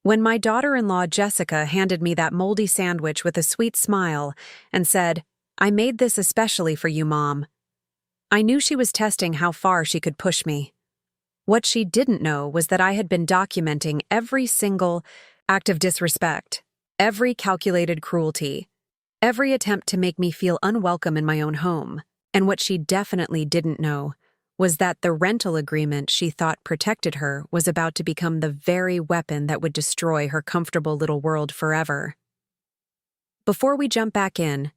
When my daughter-in-law Jessica handed me that moldy sandwich with a sweet smile and said, "I made this especially for you, Mom," I knew she was testing how far she could push me. What she didn't know was that I had been documenting every single act of disrespect, every calculated cruelty, every attempt to make me feel unwelcome in my own home. And what she definitely didn't know was that the rental agreement she thought protected her was about to become the very weapon that would destroy her comfortable little world forever. Before we jump back in,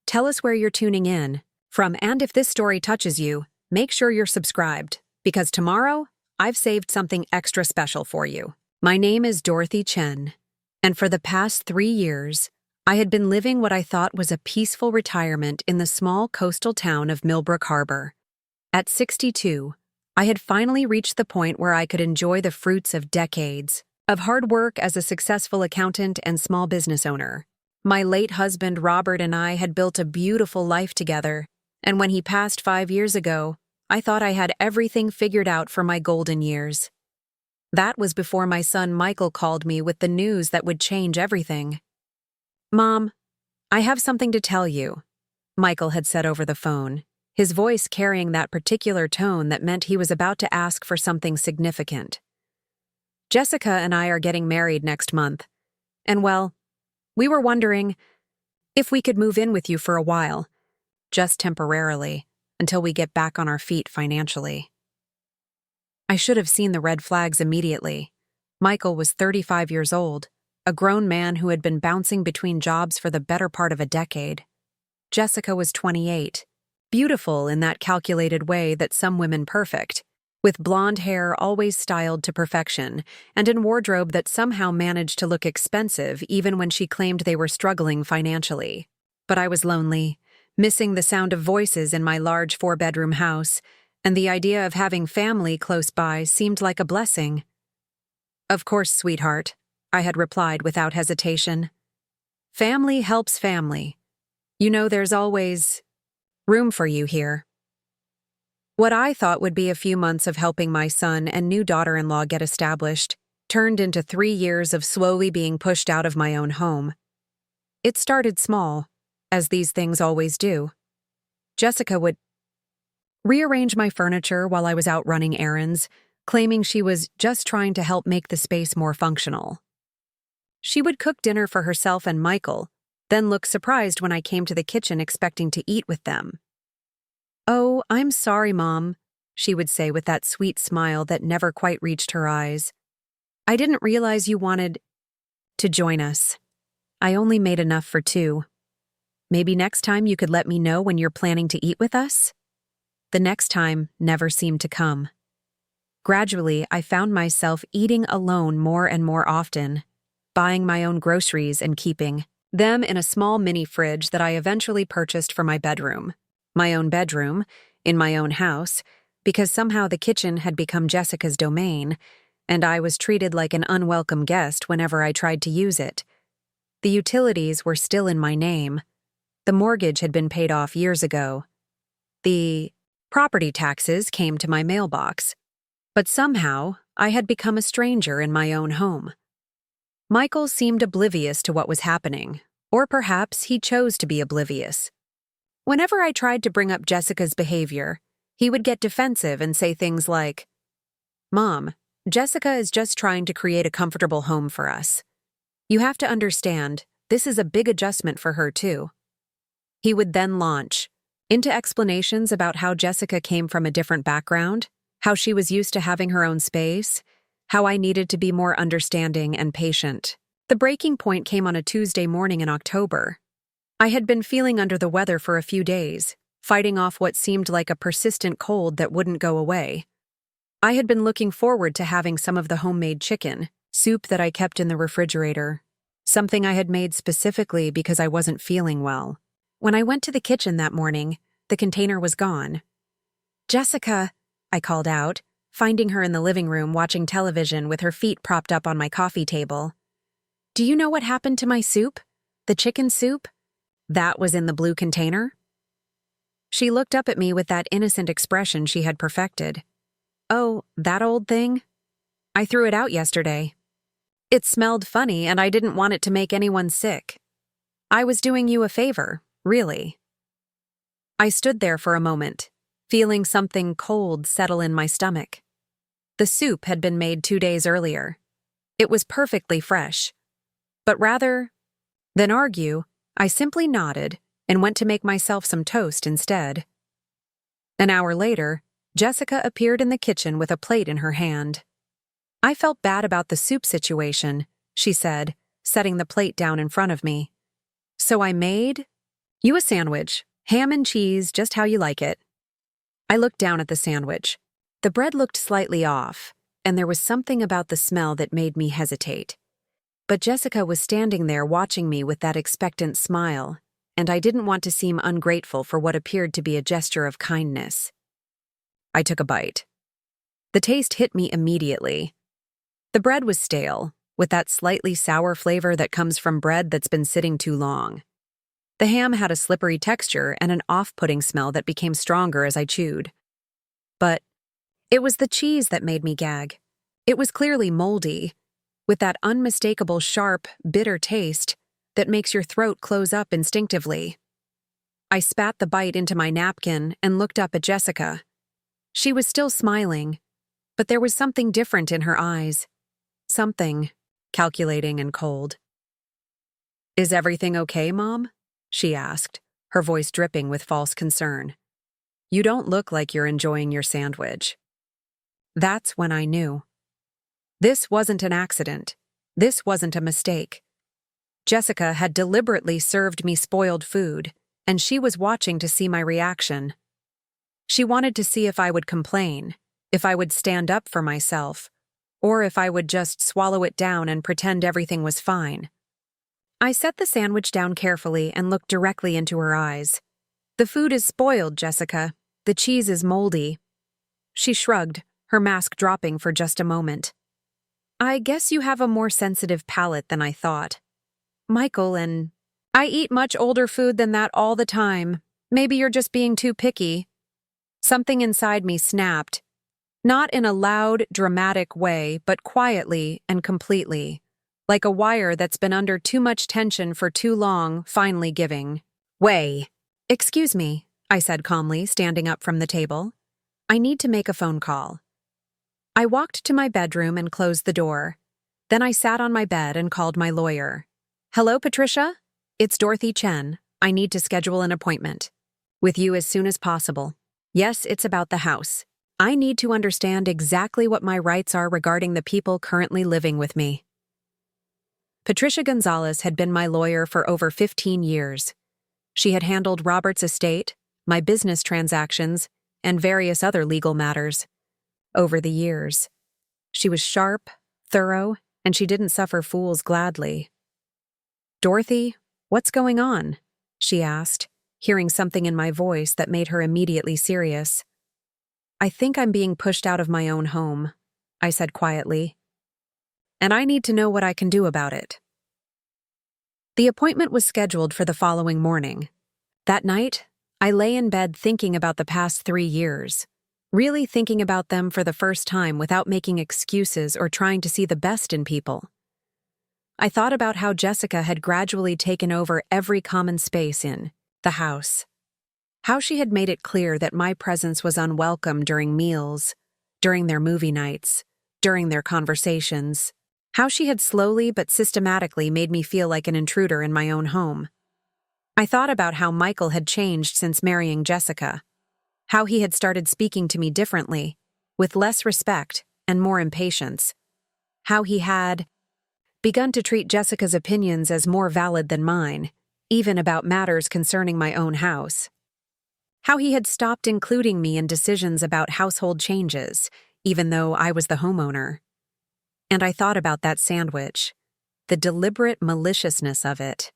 tell us where you're tuning in from, and if this story touches you, make sure you're subscribed, because tomorrow, I've saved something extra special for you. My name is Dorothy Chen, and for the past 3 years, I had been living what I thought was a peaceful retirement in the small coastal town of Millbrook Harbor. At 62, I had finally reached the point where I could enjoy the fruits of decades of hard work as a successful accountant and small business owner. My late husband Robert and I had built a beautiful life together, and when he passed 5 years ago, I thought I had everything figured out for my golden years. That was before my son Michael called me with the news that would change everything. "Mom, I have something to tell you," Michael had said over the phone, his voice carrying that particular tone that meant he was about to ask for something significant. "Jessica and I are getting married next month, and well, we were wondering if we could move in with you for a while, just temporarily, until we get back on our feet financially." I should have seen the red flags immediately. Michael was 35 years old, a grown man who had been bouncing between jobs for the better part of a decade. Jessica was 28, beautiful in that calculated way that some women perfect, with blonde hair always styled to perfection, and in wardrobe that somehow managed to look expensive even when she claimed they were struggling financially. But I was lonely, missing the sound of voices in my large 4-bedroom house, and the idea of having family close by seemed like a blessing. "Of course, sweetheart," I had replied without hesitation. "Family helps family. You know there's always room for you here." What I thought would be a few months of helping my son and new daughter-in-law get established turned into 3 years of slowly being pushed out of my own home. It started small, as these things always do. Jessica would rearrange my furniture while I was out running errands, claiming she was just trying to help make the space more functional. She would cook dinner for herself and Michael, then look surprised when I came to the kitchen expecting to eat with them. "Oh, I'm sorry, Mom," she would say with that sweet smile that never quite reached her eyes. "I didn't realize you wanted to join us. I only made enough for 2. Maybe next time you could let me know when you're planning to eat with us?" The next time never seemed to come. Gradually, I found myself eating alone more and more often, buying my own groceries and keeping them in a small mini fridge that I eventually purchased for my bedroom. My own bedroom, in my own house, because somehow the kitchen had become Jessica's domain, and I was treated like an unwelcome guest whenever I tried to use it. The utilities were still in my name. The mortgage had been paid off years ago. The property taxes came to my mailbox. But somehow, I had become a stranger in my own home. Michael seemed oblivious to what was happening, or perhaps he chose to be oblivious. Whenever I tried to bring up Jessica's behavior, he would get defensive and say things like, "Mom, Jessica is just trying to create a comfortable home for us. You have to understand, this is a big adjustment for her too." He would then launch into explanations about how Jessica came from a different background, how she was used to having her own space, how I needed to be more understanding and patient. The breaking point came on a Tuesday morning in October. I had been feeling under the weather for a few days, fighting off what seemed like a persistent cold that wouldn't go away. I had been looking forward to having some of the homemade chicken, soup that I kept in the refrigerator, something I had made specifically because I wasn't feeling well. When I went to the kitchen that morning, the container was gone. "Jessica," I called out, finding her in the living room watching television with her feet propped up on my coffee table. "Do you know what happened to my soup? The chicken soup? That was in the blue container?" She looked up at me with that innocent expression she had perfected. "Oh, that old thing? I threw it out yesterday." It smelled funny and I didn't want it to make anyone sick. I was doing you a favor, really. I stood there for a moment, feeling something cold settle in my stomach. The soup had been made 2 days earlier. It was perfectly fresh. But rather than argue, I simply nodded and went to make myself some toast instead. An hour later, Jessica appeared in the kitchen with a plate in her hand. I felt bad about the soup situation, she said, setting the plate down in front of me. So I made you a sandwich, ham and cheese, just how you like it. I looked down at the sandwich. The bread looked slightly off, and there was something about the smell that made me hesitate. But Jessica was standing there watching me with that expectant smile, and I didn't want to seem ungrateful for what appeared to be a gesture of kindness. I took a bite. The taste hit me immediately. The bread was stale, with that slightly sour flavor that comes from bread that's been sitting too long. The ham had a slippery texture and an off-putting smell that became stronger as I chewed. But it was the cheese that made me gag. It was clearly moldy, with that unmistakable sharp, bitter taste that makes your throat close up instinctively. I spat the bite into my napkin and looked up at Jessica. She was still smiling, but there was something different in her eyes. Something calculating and cold. "Is everything okay, Mom?" she asked, her voice dripping with false concern. "You don't look like you're enjoying your sandwich." That's when I knew. This wasn't an accident. This wasn't a mistake. Jessica had deliberately served me spoiled food, and she was watching to see my reaction. She wanted to see if I would complain, if I would stand up for myself, or if I would just swallow it down and pretend everything was fine. I set the sandwich down carefully and looked directly into her eyes. "The food is spoiled, Jessica. The cheese is moldy." She shrugged, her mask dropping for just a moment. "I guess you have a more sensitive palate than I thought. Michael and I eat much older food than that all the time. Maybe you're just being too picky." Something inside me snapped. Not in a loud, dramatic way, but quietly and completely, like a wire that's been under too much tension for too long, finally giving way. "Excuse me," I said calmly, standing up from the table. "I need to make a phone call." I walked to my bedroom and closed the door. Then I sat on my bed and called my lawyer. "Hello, Patricia? It's Dorothy Chen. I need to schedule an appointment with you as soon as possible. Yes, it's about the house. I need to understand exactly what my rights are regarding the people currently living with me." Patricia Gonzalez had been my lawyer for over 15 years. She had handled Robert's estate, my business transactions, and various other legal matters. Over the years, she was sharp, thorough, and she didn't suffer fools gladly. "Dorothy, what's going on?" she asked, hearing something in my voice that made her immediately serious. "I think I'm being pushed out of my own home," I said quietly. "And I need to know what I can do about it." The appointment was scheduled for the following morning. That night, I lay in bed thinking about the past 3 years, really thinking about them for the first time without making excuses or trying to see the best in people. I thought about how Jessica had gradually taken over every common space in the house. How she had made it clear that my presence was unwelcome during meals, during their movie nights, during their conversations. How she had slowly but systematically made me feel like an intruder in my own home. I thought about how Michael had changed since marrying Jessica. How he had started speaking to me differently, with less respect and more impatience. How he had begun to treat Jessica's opinions as more valid than mine, even about matters concerning my own house. How he had stopped including me in decisions about household changes, even though I was the homeowner. And I thought about that sandwich, the deliberate maliciousness of it.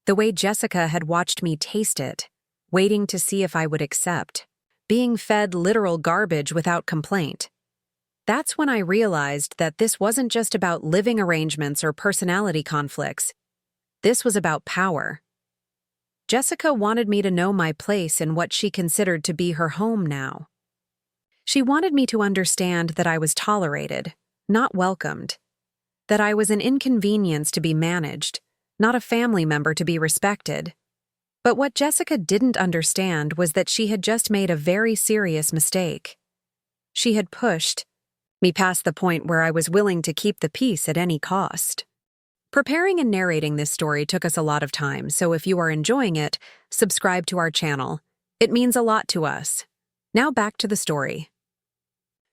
The way Jessica had watched me taste it, waiting to see if I would accept, being fed literal garbage without complaint. That's when I realized that this wasn't just about living arrangements or personality conflicts. This was about power. Jessica wanted me to know my place in what she considered to be her home now. She wanted me to understand that I was tolerated, not welcomed. that I was an inconvenience to be managed, not a family member to be respected. But what Jessica didn't understand was that she had just made a very serious mistake. She had pushed me past the point where I was willing to keep the peace at any cost. Preparing and narrating this story took us a lot of time, so if you are enjoying it, subscribe to our channel. It means a lot to us. Now back to the story.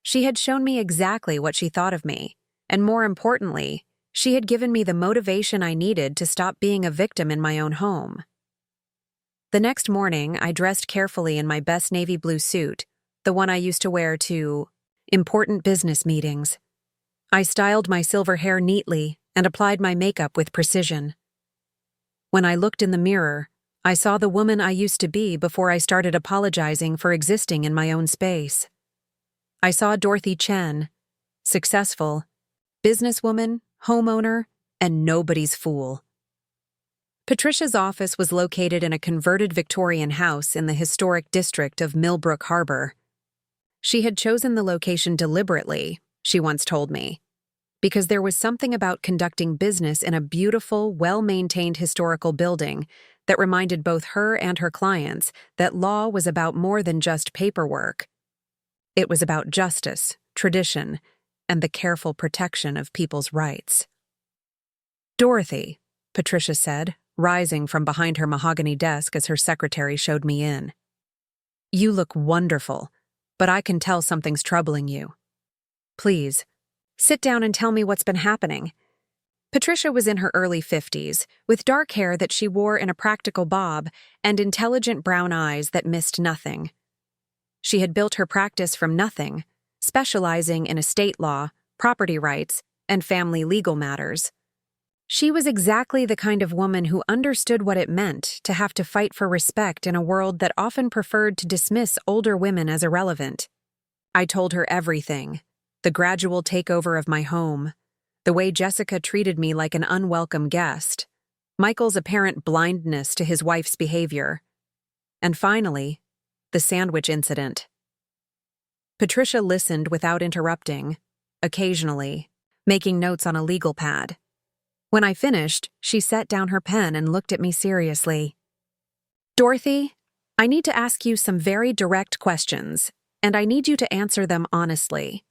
She had shown me exactly what she thought of me, and more importantly, she had given me the motivation I needed to stop being a victim in my own home. The next morning, I dressed carefully in my best navy blue suit, the one I used to wear to important business meetings. I styled my silver hair neatly and applied my makeup with precision. When I looked in the mirror, I saw the woman I used to be before I started apologizing for existing in my own space. I saw Dorothy Chen, successful, businesswoman, homeowner, and nobody's fool. Patricia's office was located in a converted Victorian house in the historic district of Millbrook Harbor. She had chosen the location deliberately, she once told me, because there was something about conducting business in a beautiful, well-maintained historical building that reminded both her and her clients that law was about more than just paperwork. It was about justice, tradition, and the careful protection of people's rights. "Dorothy," Patricia said, rising from behind her mahogany desk as her secretary showed me in. "You look wonderful, but I can tell something's troubling you. Please, sit down and tell me what's been happening." Patricia was in her early 50s, with dark hair that she wore in a practical bob and intelligent brown eyes that missed nothing. She had built her practice from nothing, specializing in estate law, property rights, and family legal matters. She was exactly the kind of woman who understood what it meant to have to fight for respect in a world that often preferred to dismiss older women as irrelevant. I told her everything: the gradual takeover of my home, the way Jessica treated me like an unwelcome guest, Michael's apparent blindness to his wife's behavior, and finally, the sandwich incident. Patricia listened without interrupting, occasionally, making notes on a legal pad. When I finished, she set down her pen and looked at me seriously. "Dorothy, I need to ask you some very direct questions, and I need you to answer them honestly.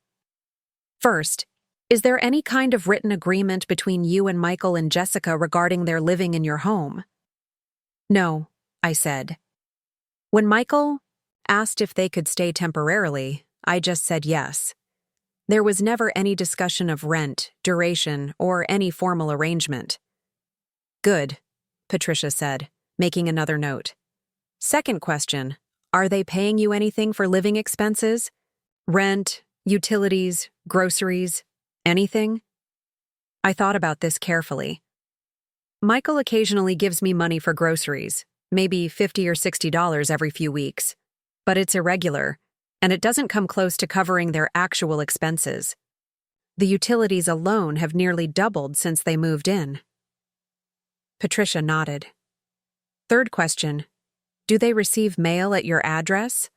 First, is there any kind of written agreement between you and Michael and Jessica regarding their living in your home?" "No," I said. When Michael asked if they could stay temporarily, I just said yes. There was never any discussion of rent, duration, or any formal arrangement. "Good," Patricia said, making another note. "Second question, are they paying you anything for living expenses? Rent, utilities, groceries, anything?" I thought about this carefully. "Michael occasionally gives me money for groceries, maybe $50 or $60 every few weeks, but it's irregular, and it doesn't come close to covering their actual expenses. The utilities alone have nearly doubled since they moved in." Patricia nodded. "Third question, do they receive mail at your address?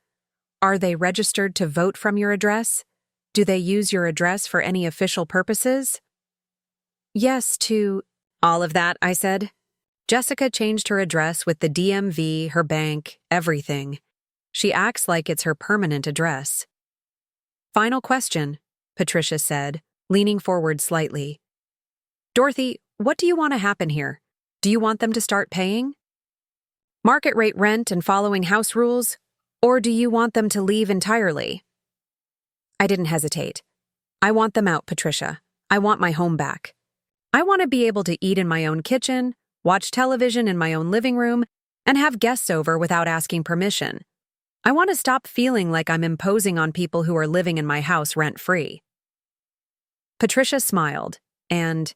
Are they registered to vote from your address? Do they use your address for any official purposes?" "Yes to all of that," I said. "Jessica changed her address with the DMV, her bank, everything. She acts like it's her permanent address." "Final question," Patricia said, leaning forward slightly. "Dorothy, what do you want to happen here? Do you want them to start paying market rate rent and following house rules, or do you want them to leave entirely?" I didn't hesitate. "I want them out, Patricia. I want my home back. I want to be able to eat in my own kitchen, watch television in my own living room, and have guests over without asking permission. I want to stop feeling like I'm imposing on people who are living in my house rent-free." Patricia smiled, and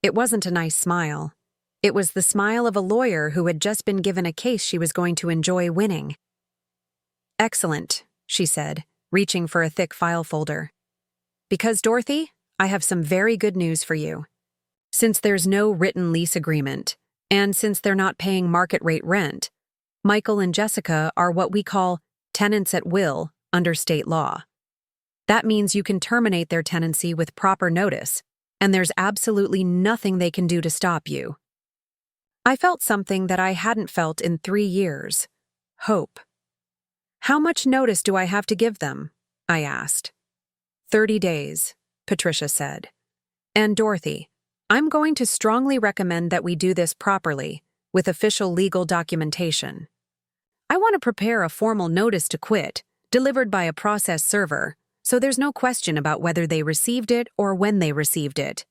it wasn't a nice smile. It was the smile of a lawyer who had just been given a case she was going to enjoy winning. "Excellent," she said, reaching for a thick file folder. "Because, Dorothy, I have some very good news for you. Since there's no written lease agreement, and since they're not paying market rate rent, Michael and Jessica are what we call tenants at will under state law. That means you can terminate their tenancy with proper notice, and there's absolutely nothing they can do to stop you. I felt something that I hadn't felt in 3 years. Hope. How much notice do I have to give them? I asked. 30 days, Patricia said. And Dorothy, I'm going to strongly recommend that we do this properly, with official legal documentation. I want to prepare a formal notice to quit, delivered by a process server, so there's no question about whether they received it or when they received it.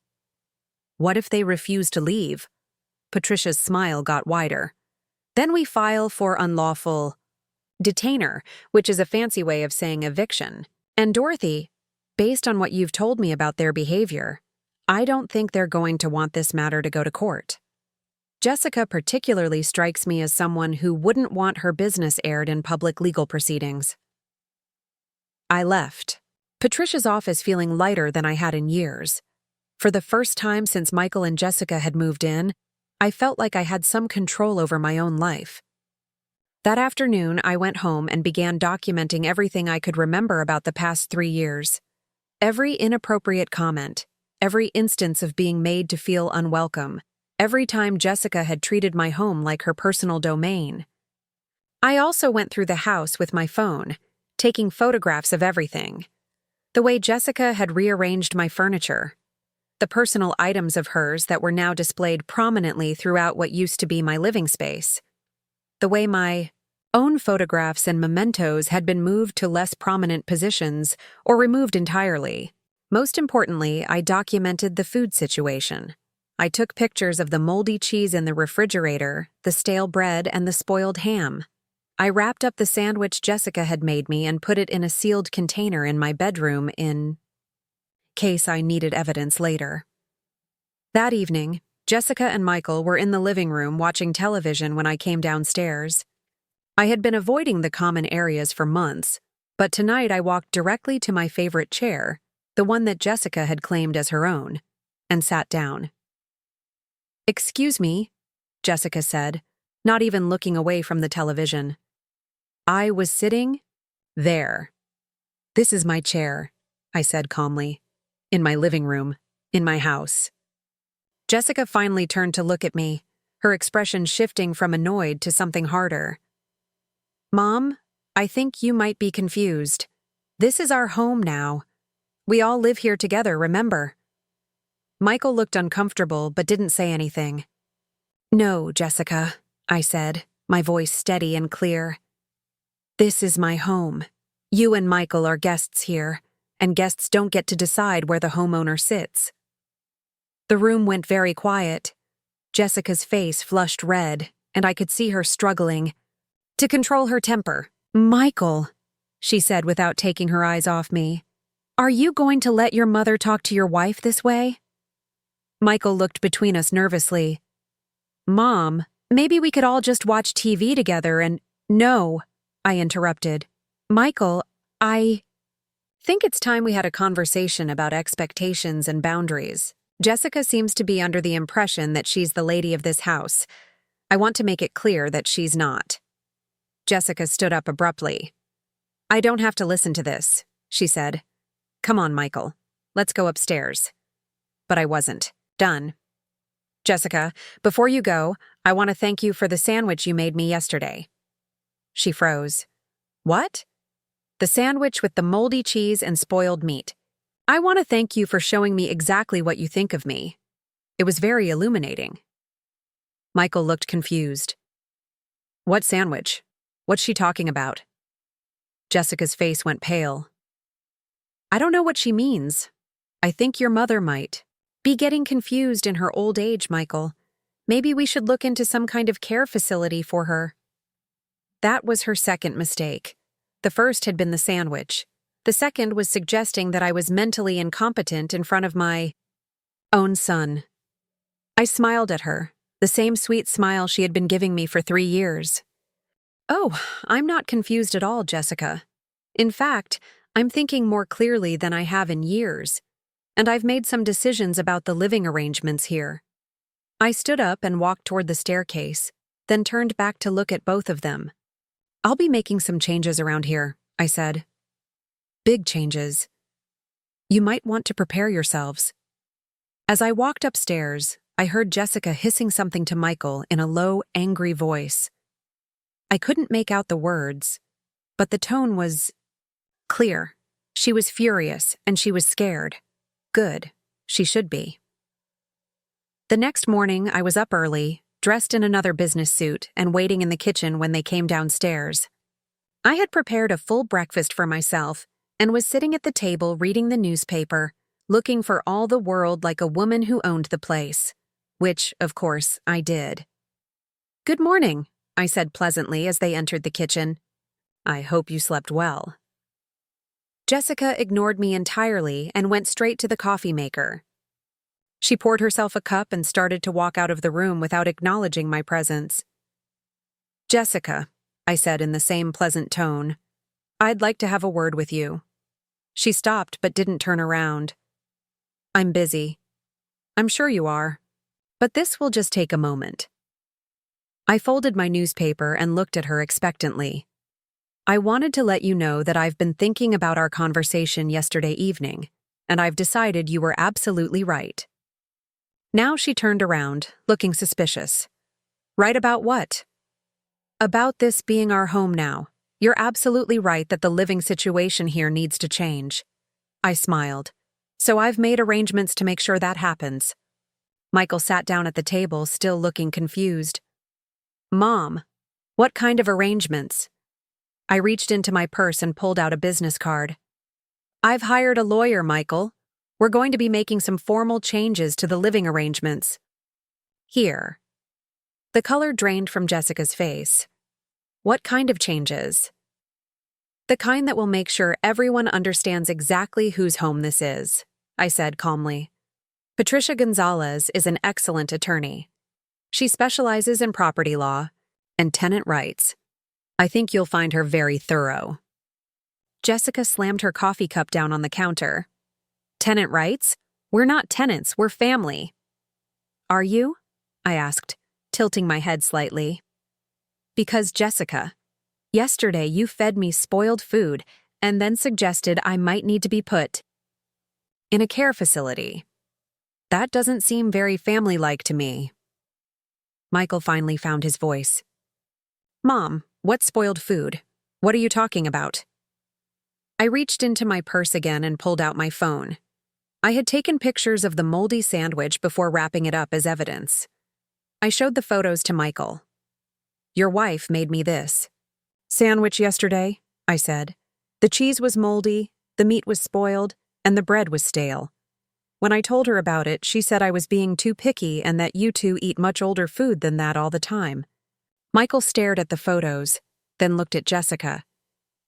What if they refuse to leave? Patricia's smile got wider. Then we file for unlawful detainer, which is a fancy way of saying eviction. And Dorothy, based on what you've told me about their behavior, I don't think they're going to want this matter to go to court. Jessica particularly strikes me as someone who wouldn't want her business aired in public legal proceedings. I left Patricia's office feeling lighter than I had in years. For the first time since Michael and Jessica had moved in, I felt like I had some control over my own life. That afternoon, I went home and began documenting everything I could remember about the past 3 years. Every inappropriate comment, every instance of being made to feel unwelcome, every time Jessica had treated my home like her personal domain. I also went through the house with my phone, taking photographs of everything. The way Jessica had rearranged my furniture, the personal items of hers that were now displayed prominently throughout what used to be my living space, the way my own photographs and mementos had been moved to less prominent positions or removed entirely. Most importantly, I documented the food situation. I took pictures of the moldy cheese in the refrigerator, the stale bread, and the spoiled ham. I wrapped up the sandwich Jessica had made me and put it in a sealed container in my bedroom in case I needed evidence later. That evening, Jessica and Michael were in the living room watching television when I came downstairs. I had been avoiding the common areas for months, but tonight I walked directly to my favorite chair, the one that Jessica had claimed as her own, and sat down. "Excuse me," Jessica said, not even looking away from the television. I was sitting there. "This is my chair," I said calmly. "In my living room, in my house." Jessica finally turned to look at me, her expression shifting from annoyed to something harder. "Mom, I think you might be confused. This is our home now. We all live here together, remember?" Michael looked uncomfortable but didn't say anything. "No, Jessica," I said, my voice steady and clear. "This is my home. You and Michael are guests here, and guests don't get to decide where the homeowner sits." The room went very quiet. Jessica's face flushed red, and I could see her struggling to control her temper. "Michael," she said without taking her eyes off me, "are you going to let your mother talk to your wife this way?" Michael looked between us nervously. "Mom, maybe we could all just watch TV together and—" "No," I interrupted. "Michael, I think it's time we had a conversation about expectations and boundaries. Jessica seems to be under the impression that she's the lady of this house. I want to make it clear that she's not." Jessica stood up abruptly. "I don't have to listen to this," she said. "Come on, Michael. Let's go upstairs." But I wasn't done. "Jessica, before you go, I want to thank you for the sandwich you made me yesterday." She froze. "What?" "The sandwich with the moldy cheese and spoiled meat. I want to thank you for showing me exactly what you think of me. It was very illuminating." Michael looked confused. "What sandwich? What's she talking about?" Jessica's face went pale. "I don't know what she means. I think your mother might be getting confused in her old age, Michael. Maybe we should look into some kind of care facility for her." That was her second mistake. The first had been the sandwich. The second was suggesting that I was mentally incompetent in front of my own son. I smiled at her, the same sweet smile she had been giving me for 3 years. "Oh, I'm not confused at all, Jessica. In fact, I'm thinking more clearly than I have in years, and I've made some decisions about the living arrangements here." I stood up and walked toward the staircase, then turned back to look at both of them. "I'll be making some changes around here," I said. "Big changes. You might want to prepare yourselves." As I walked upstairs, I heard Jessica hissing something to Michael in a low, angry voice. I couldn't make out the words, but the tone was clear. She was furious, and she was scared. Good. She should be. The next morning, I was up early, dressed in another business suit, and waiting in the kitchen when they came downstairs. I had prepared a full breakfast for myself and was sitting at the table reading the newspaper, looking for all the world like a woman who owned the place, which, of course, I did. "Good morning," I said pleasantly as they entered the kitchen. "I hope you slept well." Jessica ignored me entirely and went straight to the coffee maker. She poured herself a cup and started to walk out of the room without acknowledging my presence. "Jessica," I said in the same pleasant tone, "I'd like to have a word with you." She stopped but didn't turn around. "I'm busy." "I'm sure you are. But this will just take a moment." I folded my newspaper and looked at her expectantly. "I wanted to let you know that I've been thinking about our conversation yesterday evening, and I've decided you were absolutely right." Now she turned around, looking suspicious. "Right about what?" "About this being our home now. You're absolutely right that the living situation here needs to change." I smiled. "So I've made arrangements to make sure that happens." Michael sat down at the table, still looking confused. "Mom, what kind of arrangements?" I reached into my purse and pulled out a business card. "I've hired a lawyer, Michael. We're going to be making some formal changes to the living arrangements." "Here." The color drained from Jessica's face. "What kind of changes?" "The kind that will make sure everyone understands exactly whose home this is," I said calmly. "Patricia Gonzalez is an excellent attorney. She specializes in property law and tenant rights. I think you'll find her very thorough." Jessica slammed her coffee cup down on the counter. "Tenant rights? We're not tenants, we're family." "Are you?" I asked, tilting my head slightly. "Because, Jessica, yesterday you fed me spoiled food and then suggested I might need to be put in a care facility. That doesn't seem very family-like to me." Michael finally found his voice. "Mom, what spoiled food? What are you talking about?" I reached into my purse again and pulled out my phone. I had taken pictures of the moldy sandwich before wrapping it up as evidence. I showed the photos to Michael. "Your wife made me this sandwich yesterday," I said. "The cheese was moldy, the meat was spoiled, and the bread was stale. When I told her about it, she said I was being too picky and that you two eat much older food than that all the time." Michael stared at the photos, then looked at Jessica.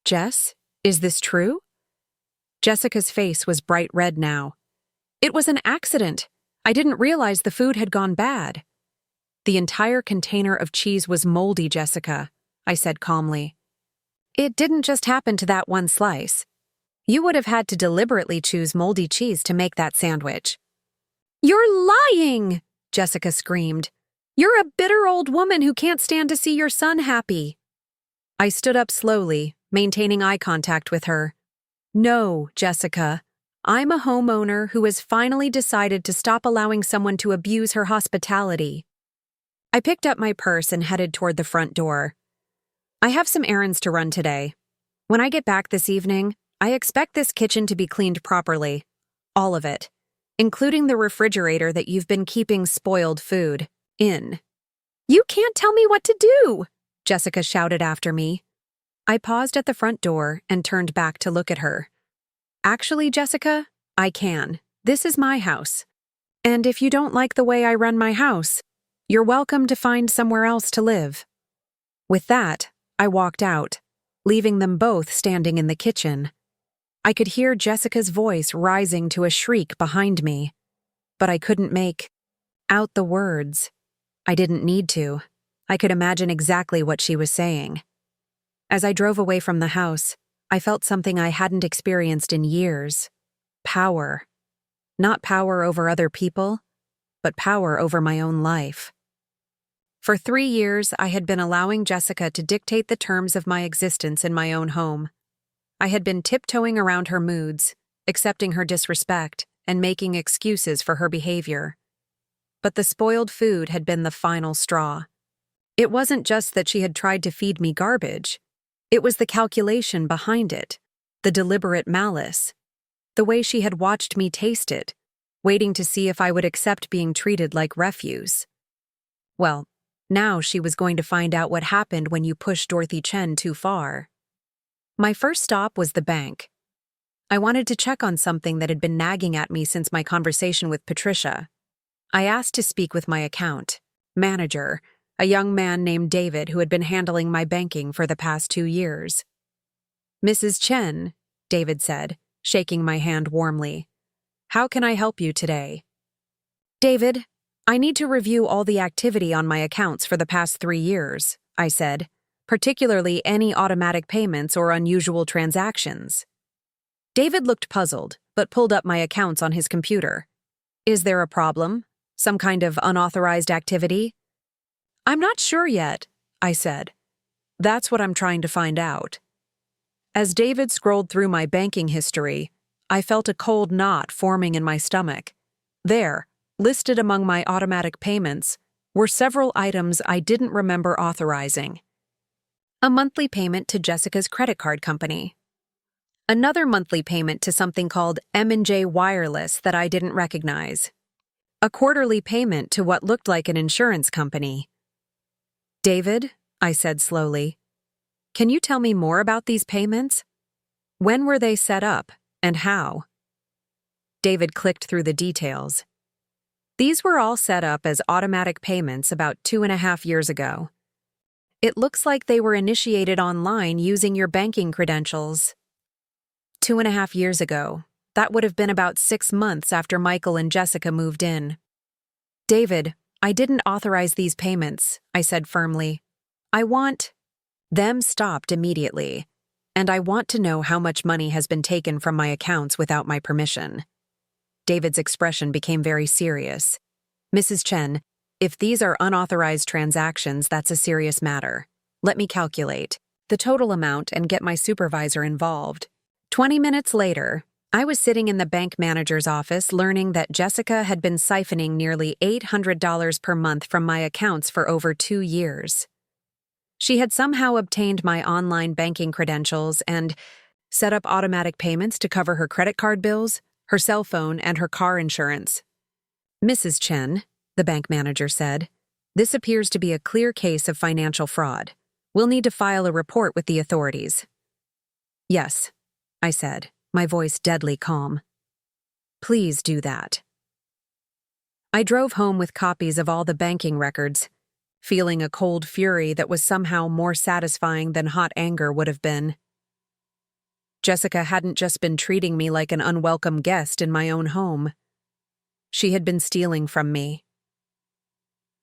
"Jess, is this true?" Jessica's face was bright red now. "It was an accident. I didn't realize the food had gone bad." "The entire container of cheese was moldy, Jessica," I said calmly. "It didn't just happen to that one slice. You would have had to deliberately choose moldy cheese to make that sandwich." "You're lying!" Jessica screamed. "You're a bitter old woman who can't stand to see your son happy." I stood up slowly, maintaining eye contact with her. "No, Jessica. I'm a homeowner who has finally decided to stop allowing someone to abuse her hospitality." I picked up my purse and headed toward the front door. "I have some errands to run today. When I get back this evening, I expect this kitchen to be cleaned properly. All of it, including the refrigerator that you've been keeping spoiled food in." "You can't tell me what to do!" Jessica shouted after me. I paused at the front door and turned back to look at her. "Actually, Jessica, I can. This is my house. And if you don't like the way I run my house, you're welcome to find somewhere else to live." With that, I walked out, leaving them both standing in the kitchen. I could hear Jessica's voice rising to a shriek behind me, but I couldn't make out the words. I didn't need to. I could imagine exactly what she was saying. As I drove away from the house, I felt something I hadn't experienced in years. Power. Not power over other people, but power over my own life. For 3 years, I had been allowing Jessica to dictate the terms of my existence in my own home. I had been tiptoeing around her moods, accepting her disrespect, and making excuses for her behavior. But the spoiled food had been the final straw. It wasn't just that she had tried to feed me garbage. It was the calculation behind it, the deliberate malice, the way she had watched me taste it, waiting to see if I would accept being treated like refuse. Well, now she was going to find out what happened when you pushed Dorothy Chen too far. My first stop was the bank. I wanted to check on something that had been nagging at me since my conversation with Patricia. I asked to speak with my account manager, a young man named David who had been handling my banking for the past 2 years. "Mrs. Chen," David said, shaking my hand warmly. "How can I help you today?" "David, I need to review all the activity on my accounts for the past 3 years," I said, "particularly any automatic payments or unusual transactions." David looked puzzled, but pulled up my accounts on his computer. "Is there a problem? Some kind of unauthorized activity?" "I'm not sure yet," I said. "That's what I'm trying to find out." As David scrolled through my banking history, I felt a cold knot forming in my stomach. There, listed among my automatic payments, were several items I didn't remember authorizing. A monthly payment to Jessica's credit card company. Another monthly payment to something called M&J Wireless that I didn't recognize. A quarterly payment to what looked like an insurance company. "David," I said slowly, "can you tell me more about these payments? When were they set up, and how?" David clicked through the details. These were all set up as automatic payments about 2.5 years ago. It looks like they were initiated online using your banking credentials. 2.5 years ago. That would have been about 6 months after Michael and Jessica moved in. "David, I didn't authorize these payments," I said firmly. Them stopped immediately, and I want to know how much money has been taken from my accounts without my permission. David's expression became very serious. "Mrs. Chen, if these are unauthorized transactions, that's a serious matter. Let me calculate the total amount and get my supervisor involved." 20 minutes later, I was sitting in the bank manager's office learning that Jessica had been siphoning nearly $800 per month from my accounts for over 2 years. She had somehow obtained my online banking credentials and set up automatic payments to cover her credit card bills, her cell phone, and her car insurance. "Mrs. Chen," the bank manager said, "this appears to be a clear case of financial fraud. We'll need to file a report with the authorities." "Yes," I said, my voice deadly calm. "Please do that." I drove home with copies of all the banking records, feeling a cold fury that was somehow more satisfying than hot anger would have been. Jessica hadn't just been treating me like an unwelcome guest in my own home. She had been stealing from me.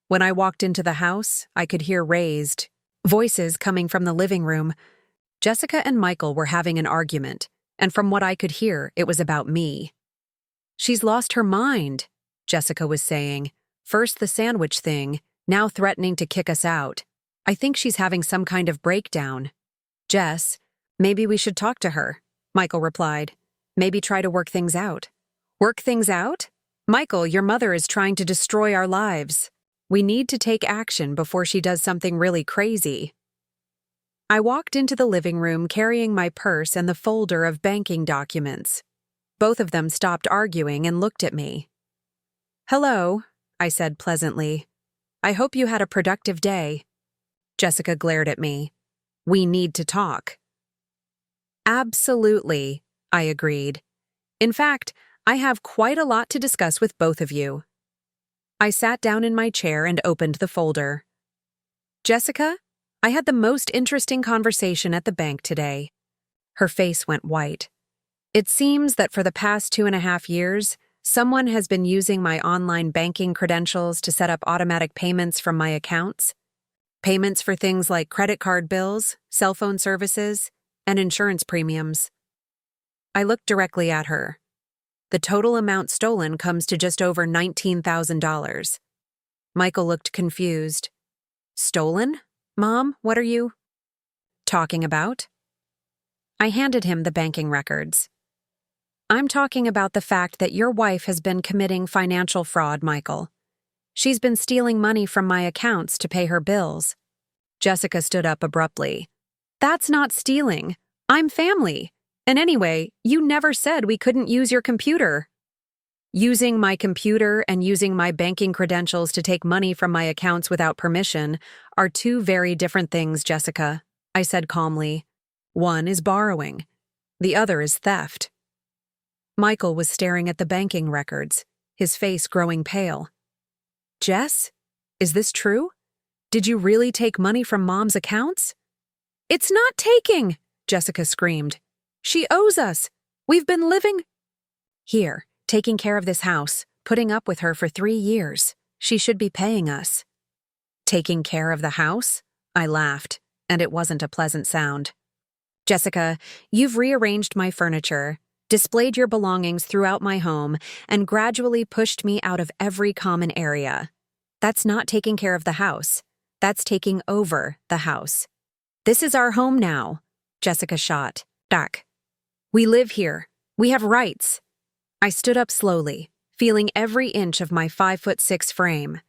When I walked into the house, I could hear raised voices coming from the living room. Jessica and Michael were having an argument, and from what I could hear, it was about me. "She's lost her mind," Jessica was saying. "First the sandwich thing, now threatening to kick us out. I think she's having some kind of breakdown." "Jess, maybe we should talk to her," Michael replied. "Maybe try to work things out." "Work things out? Michael, your mother is trying to destroy our lives. We need to take action before she does something really crazy." I walked into the living room carrying my purse and the folder of banking documents. Both of them stopped arguing and looked at me. "Hello," I said pleasantly. "I hope you had a productive day." Jessica glared at me. "We need to talk." "Absolutely," I agreed. "In fact, I have quite a lot to discuss with both of you." I sat down in my chair and opened the folder. "Jessica, I had the most interesting conversation at the bank today." Her face went white. "It seems that for the past 2.5 years, someone has been using my online banking credentials to set up automatic payments from my accounts. Payments for things like credit card bills, cell phone services, and insurance premiums." I looked directly at her. The total amount stolen comes to just over $19,000. Michael looked confused. "Stolen? Mom, what are you talking about?" I handed him the banking records. I'm talking about the fact that your wife has been committing financial fraud, Michael. She's been stealing money from my accounts to pay her bills. Jessica stood up abruptly. That's not stealing. I'm family. And anyway, you never said we couldn't use your computer. Using my computer and using my banking credentials to take money from my accounts without permission are two very different things, Jessica, I said calmly. One is borrowing. The other is theft. Michael was staring at the banking records, his face growing pale. Jess, is this true? Did you really take money from Mom's accounts? It's not taking, Jessica screamed. She owes us. We've been living here, taking care of this house, putting up with her for 3 years. She should be paying us. Taking care of the house? I laughed, and it wasn't a pleasant sound. Jessica, you've rearranged my furniture, displayed your belongings throughout my home, and gradually pushed me out of every common area. That's not taking care of the house. That's taking over the house. This is our home now, Jessica shot back. We live here. We have rights. I stood up slowly, feeling every inch of my 5'6" frame.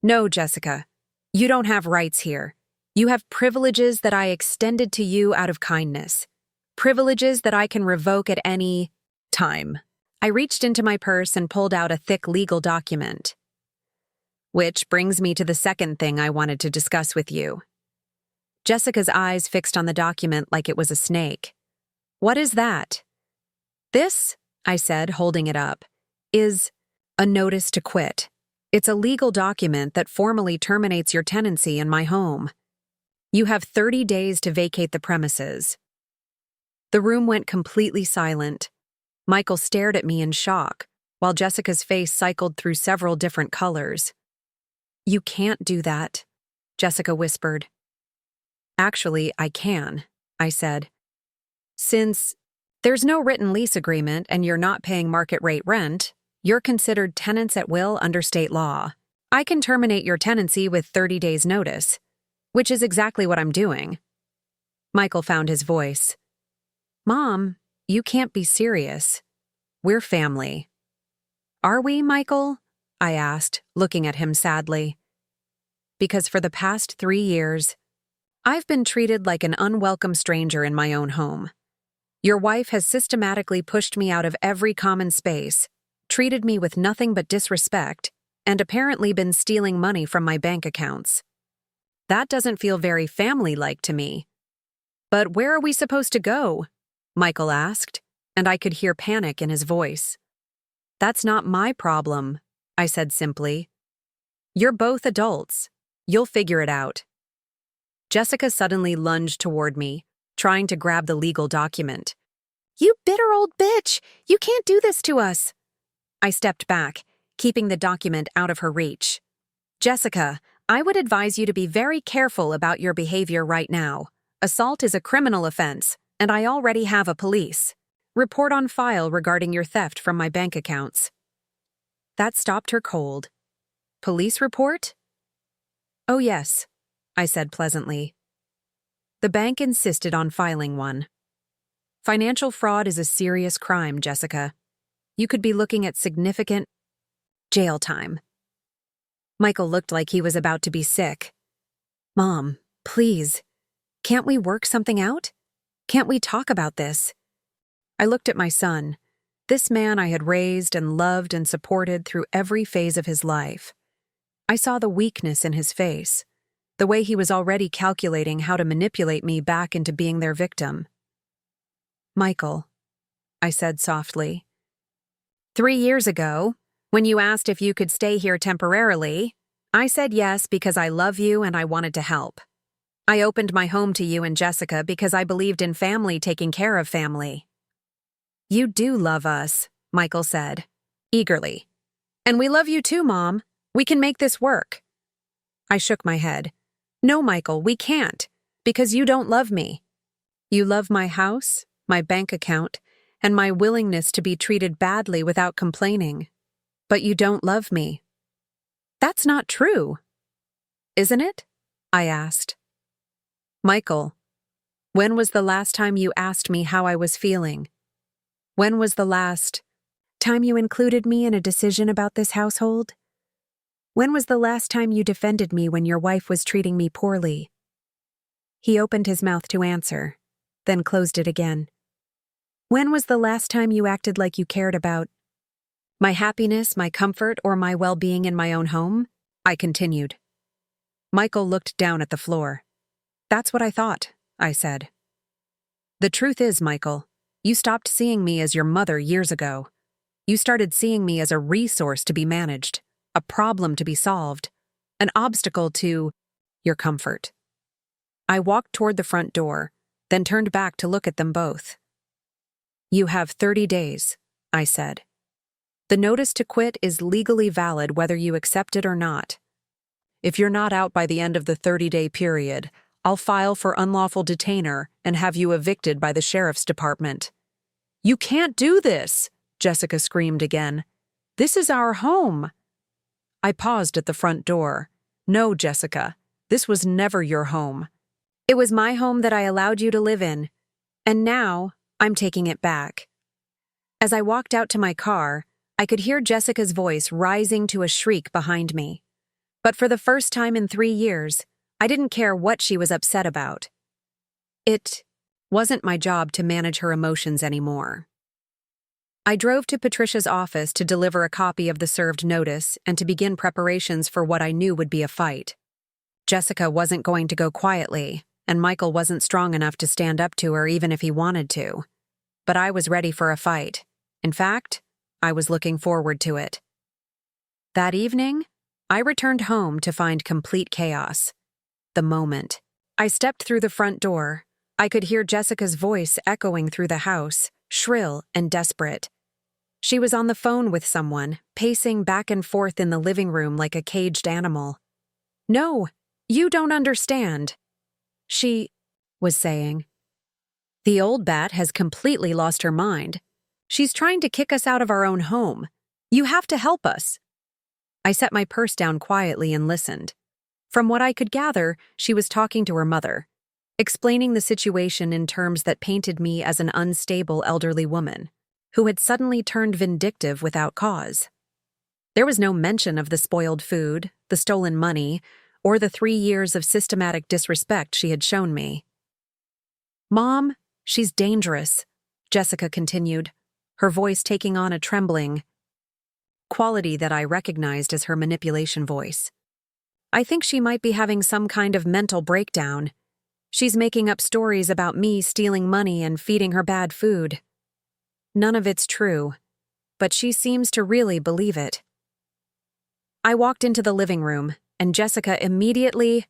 No, Jessica, you don't have rights here. You have privileges that I extended to you out of kindness. Privileges that I can revoke at any time. I reached into my purse and pulled out a thick legal document. Which brings me to the second thing I wanted to discuss with you. Jessica's eyes fixed on the document like it was a snake. What is that? This, I said, holding it up, is a notice to quit. It's a legal document that formally terminates your tenancy in my home. You have 30 days to vacate the premises. The room went completely silent. Michael stared at me in shock, while Jessica's face cycled through several different colors. You can't do that, Jessica whispered. Actually, I can, I said. Since there's no written lease agreement and you're not paying market rate rent, you're considered tenants at will under state law. I can terminate your tenancy with 30 days' notice, which is exactly what I'm doing. Michael found his voice. Mom, you can't be serious. We're family. Are we, Michael? I asked, looking at him sadly. Because for the past 3 years, I've been treated like an unwelcome stranger in my own home. Your wife has systematically pushed me out of every common space, treated me with nothing but disrespect, and apparently been stealing money from my bank accounts. That doesn't feel very family-like to me. But where are we supposed to go? Michael asked, and I could hear panic in his voice. That's not my problem, I said simply. You're both adults. You'll figure it out. Jessica suddenly lunged toward me, trying to grab the legal document. You bitter old bitch! You can't do this to us! I stepped back, keeping the document out of her reach. Jessica, I would advise you to be very careful about your behavior right now. Assault is a criminal offense, and I already have a police report on file regarding your theft from my bank accounts. That stopped her cold. Police report? Oh yes, I said pleasantly. The bank insisted on filing one. Financial fraud is a serious crime, Jessica. You could be looking at significant jail time. Michael looked like he was about to be sick. Mom, please, can't we work something out? Can't we talk about this? I looked at my son, this man I had raised and loved and supported through every phase of his life. I saw the weakness in his face, the way he was already calculating how to manipulate me back into being their victim. Michael, I said softly. 3 years ago, when you asked if you could stay here temporarily, I said yes because I love you and I wanted to help. I opened my home to you and Jessica because I believed in family taking care of family. You do love us, Michael said, eagerly. And we love you too, Mom. We can make this work. I shook my head. No, Michael, we can't, because you don't love me. You love my house, my bank account, and my willingness to be treated badly without complaining. But you don't love me. That's not true. Isn't it? I asked. Michael, when was the last time you asked me how I was feeling? When was the last time you included me in a decision about this household? When was the last time you defended me when your wife was treating me poorly? He opened his mouth to answer, then closed it again. When was the last time you acted like you cared about my happiness, my comfort, or my well-being in my own home? I continued. Michael looked down at the floor. That's what I thought, I said. The truth is, Michael, you stopped seeing me as your mother years ago. You started seeing me as a resource to be managed, a problem to be solved, an obstacle to your comfort. I walked toward the front door, then turned back to look at them both. You have 30 days, I said. The notice to quit is legally valid whether you accept it or not. If you're not out by the end of the 30-day period, I'll file for unlawful detainer and have you evicted by the sheriff's department. You can't do this, Jessica screamed again. This is our home. I paused at the front door. No, Jessica, this was never your home. It was my home that I allowed you to live in, and now I'm taking it back. As I walked out to my car, I could hear Jessica's voice rising to a shriek behind me. But for the first time in 3 years, I didn't care what she was upset about. It wasn't my job to manage her emotions anymore. I drove to Patricia's office to deliver a copy of the served notice and to begin preparations for what I knew would be a fight. Jessica wasn't going to go quietly, and Michael wasn't strong enough to stand up to her even if he wanted to. But I was ready for a fight. In fact, I was looking forward to it. That evening, I returned home to find complete chaos. The moment I stepped through the front door, I could hear Jessica's voice echoing through the house, shrill and desperate. She was on the phone with someone, pacing back and forth in the living room like a caged animal. No, you don't understand, she was saying. The old bat has completely lost her mind. She's trying to kick us out of our own home. You have to help us. I set my purse down quietly and listened. From what I could gather, she was talking to her mother, explaining the situation in terms that painted me as an unstable elderly woman who had suddenly turned vindictive without cause. There was no mention of the spoiled food, the stolen money, or the 3 years of systematic disrespect she had shown me. Mom, she's dangerous, Jessica continued, her voice taking on a trembling quality that I recognized as her manipulation voice. I think she might be having some kind of mental breakdown. She's making up stories about me stealing money and feeding her bad food. None of it's true, but she seems to really believe it. I walked into the living room, and Jessica immediately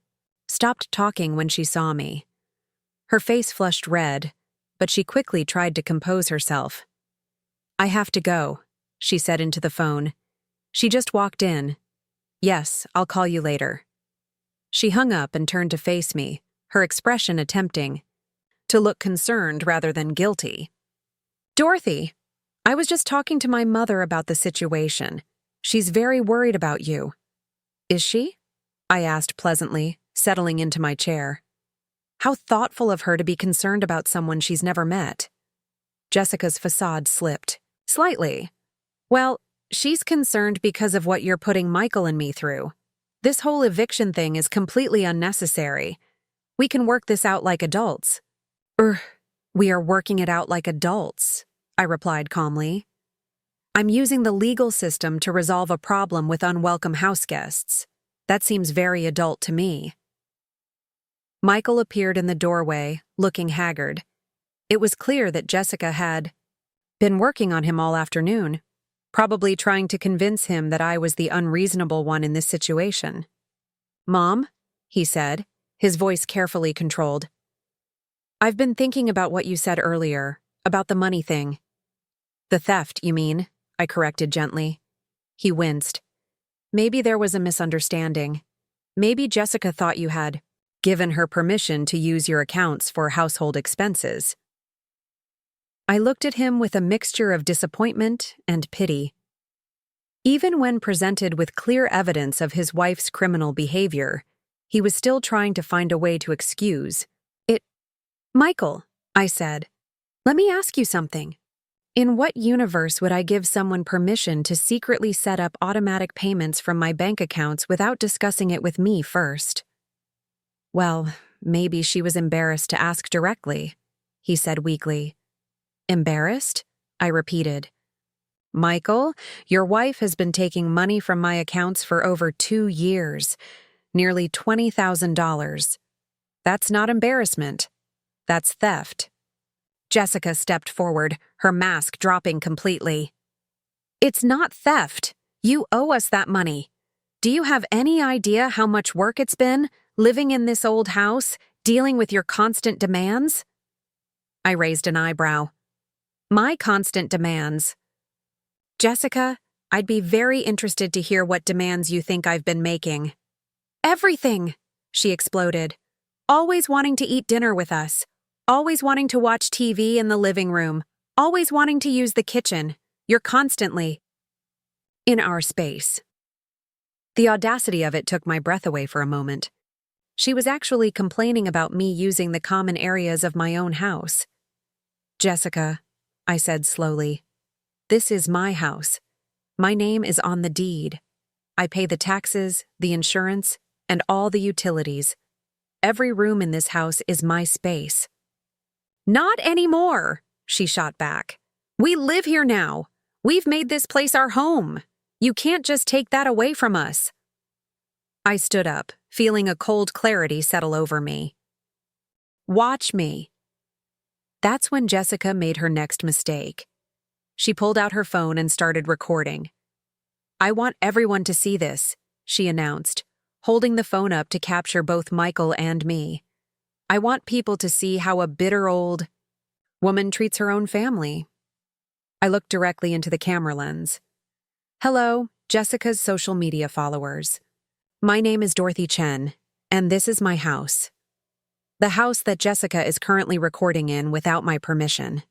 stopped talking when she saw me. Her face flushed red, but she quickly tried to compose herself. I have to go, she said into the phone. She just walked in. Yes, I'll call you later. She hung up and turned to face me, her expression attempting to look concerned rather than guilty. Dorothy, I was just talking to my mother about the situation. She's very worried about you. Is she? I asked pleasantly, settling into my chair. How thoughtful of her to be concerned about someone she's never met. Jessica's facade slipped. Slightly. Well, she's concerned because of what you're putting Michael and me through. This whole eviction thing is completely unnecessary. We can work this out like adults. We are working it out like adults, I replied calmly. I'm using the legal system to resolve a problem with unwelcome house guests. That seems very adult to me. Michael appeared in the doorway, looking haggard. It was clear that Jessica had been working on him all afternoon, probably trying to convince him that I was the unreasonable one in this situation. Mom, he said, his voice carefully controlled. I've been thinking about what you said earlier, about the money thing. The theft, you mean? I corrected gently. He winced. Maybe there was a misunderstanding. Maybe Jessica thought you had given her permission to use your accounts for household expenses. I looked at him with a mixture of disappointment and pity. Even when presented with clear evidence of his wife's criminal behavior, he was still trying to find a way to excuse it. Michael, I said, let me ask you something. In what universe would I give someone permission to secretly set up automatic payments from my bank accounts without discussing it with me first? Well, maybe she was embarrassed to ask directly, he said weakly. Embarrassed? I repeated. Michael, your wife has been taking money from my accounts for over 2 years, nearly $20,000. That's not embarrassment. That's theft. Jessica stepped forward, her mask dropping completely. It's not theft. You owe us that money. Do you have any idea how much work it's been, living in this old house, dealing with your constant demands? I raised an eyebrow. My constant demands. Jessica, I'd be very interested to hear what demands you think I've been making. Everything, she exploded. Always wanting to eat dinner with us. Always wanting to watch TV in the living room. Always wanting to use the kitchen. You're constantly in our space. The audacity of it took my breath away for a moment. She was actually complaining about me using the common areas of my own house. Jessica, I said slowly, this is my house. My name is on the deed. I pay the taxes, the insurance, and all the utilities. Every room in this house is my space. Not anymore, she shot back. We live here now. We've made this place our home. You can't just take that away from us. I stood up, feeling a cold clarity settle over me. Watch me. That's when Jessica made her next mistake. She pulled out her phone and started recording. I want everyone to see this, she announced, holding the phone up to capture both Michael and me. I want people to see how a bitter old woman treats her own family. I looked directly into the camera lens. Hello, Jessica's social media followers. My name is Dorothy Chen, and this is my house. The house that Jessica is currently recording in without my permission.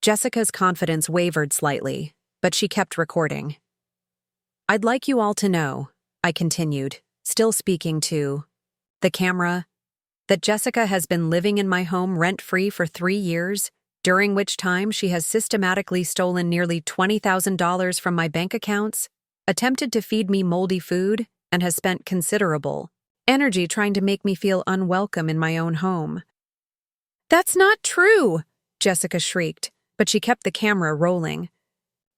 Jessica's confidence wavered slightly, but she kept recording. I'd like you all to know, I continued, still speaking to the camera, that Jessica has been living in my home rent-free for 3 years, during which time she has systematically stolen nearly $20,000 from my bank accounts, attempted to feed me moldy food, and has spent considerable energy trying to make me feel unwelcome in my own home. That's not true, Jessica shrieked, but she kept the camera rolling.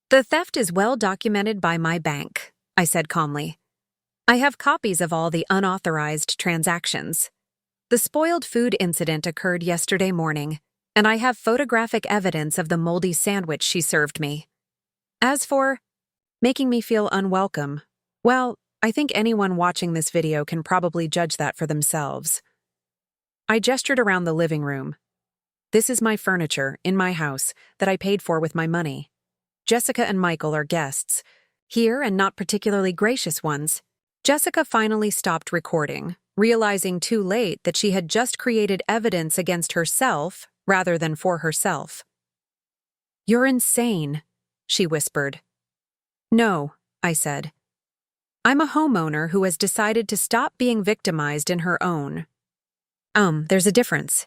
The theft is well documented by my bank, I said calmly. I have copies of all the unauthorized transactions. The spoiled food incident occurred yesterday morning, and I have photographic evidence of the moldy sandwich she served me. As for making me feel unwelcome, well, I think anyone watching this video can probably judge that for themselves. I gestured around the living room. This is my furniture, in my house, that I paid for with my money. Jessica and Michael are guests, here and not particularly gracious ones. Jessica finally stopped recording, realizing too late that she had just created evidence against herself rather than for herself. You're insane, she whispered. No, I said. I'm a homeowner who has decided to stop being victimized in her own. There's a difference.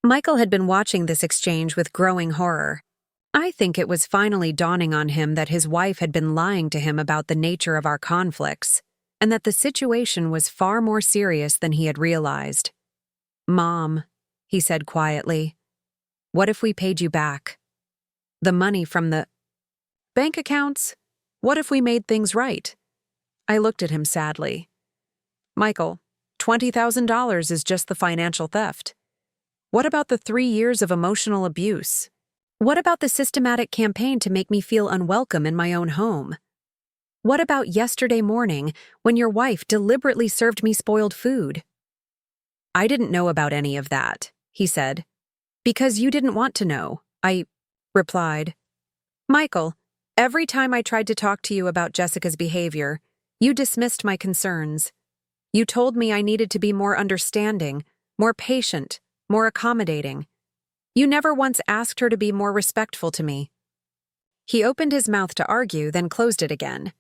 Michael had been watching this exchange with growing horror. I think it was finally dawning on him that his wife had been lying to him about the nature of our conflicts, and that the situation was far more serious than he had realized. Mom, he said quietly, what if we paid you back? The money from the bank accounts? What if we made things right? I looked at him sadly. Michael, $20,000 is just the financial theft. What about the 3 years of emotional abuse? What about the systematic campaign to make me feel unwelcome in my own home? What about yesterday morning when your wife deliberately served me spoiled food? I didn't know about any of that, he said. Because you didn't want to know, I replied. Michael, every time I tried to talk to you about Jessica's behavior, you dismissed my concerns. You told me I needed to be more understanding, more patient, more accommodating. You never once asked her to be more respectful to me. He opened his mouth to argue, then closed it again.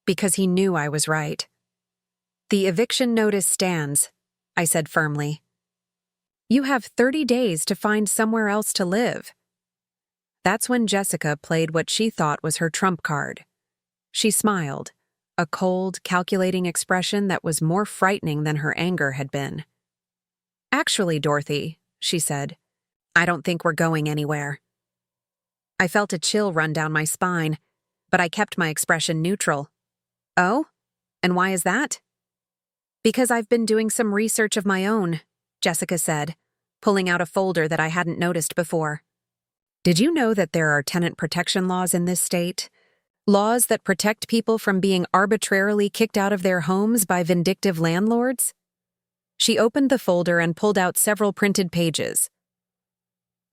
Because he knew I was right. The eviction notice stands, I said firmly. You have 30 days to find somewhere else to live. That's when Jessica played what she thought was her trump card. She smiled, a cold, calculating expression that was more frightening than her anger had been. "Actually, Dorothy," she said, "I don't think we're going anywhere." I felt a chill run down my spine, but I kept my expression neutral. "Oh? And why is that?" "Because I've been doing some research of my own," Jessica said, pulling out a folder that I hadn't noticed before. "Did you know that there are tenant protection laws in this state? Laws that protect people from being arbitrarily kicked out of their homes by vindictive landlords?" She opened the folder and pulled out several printed pages.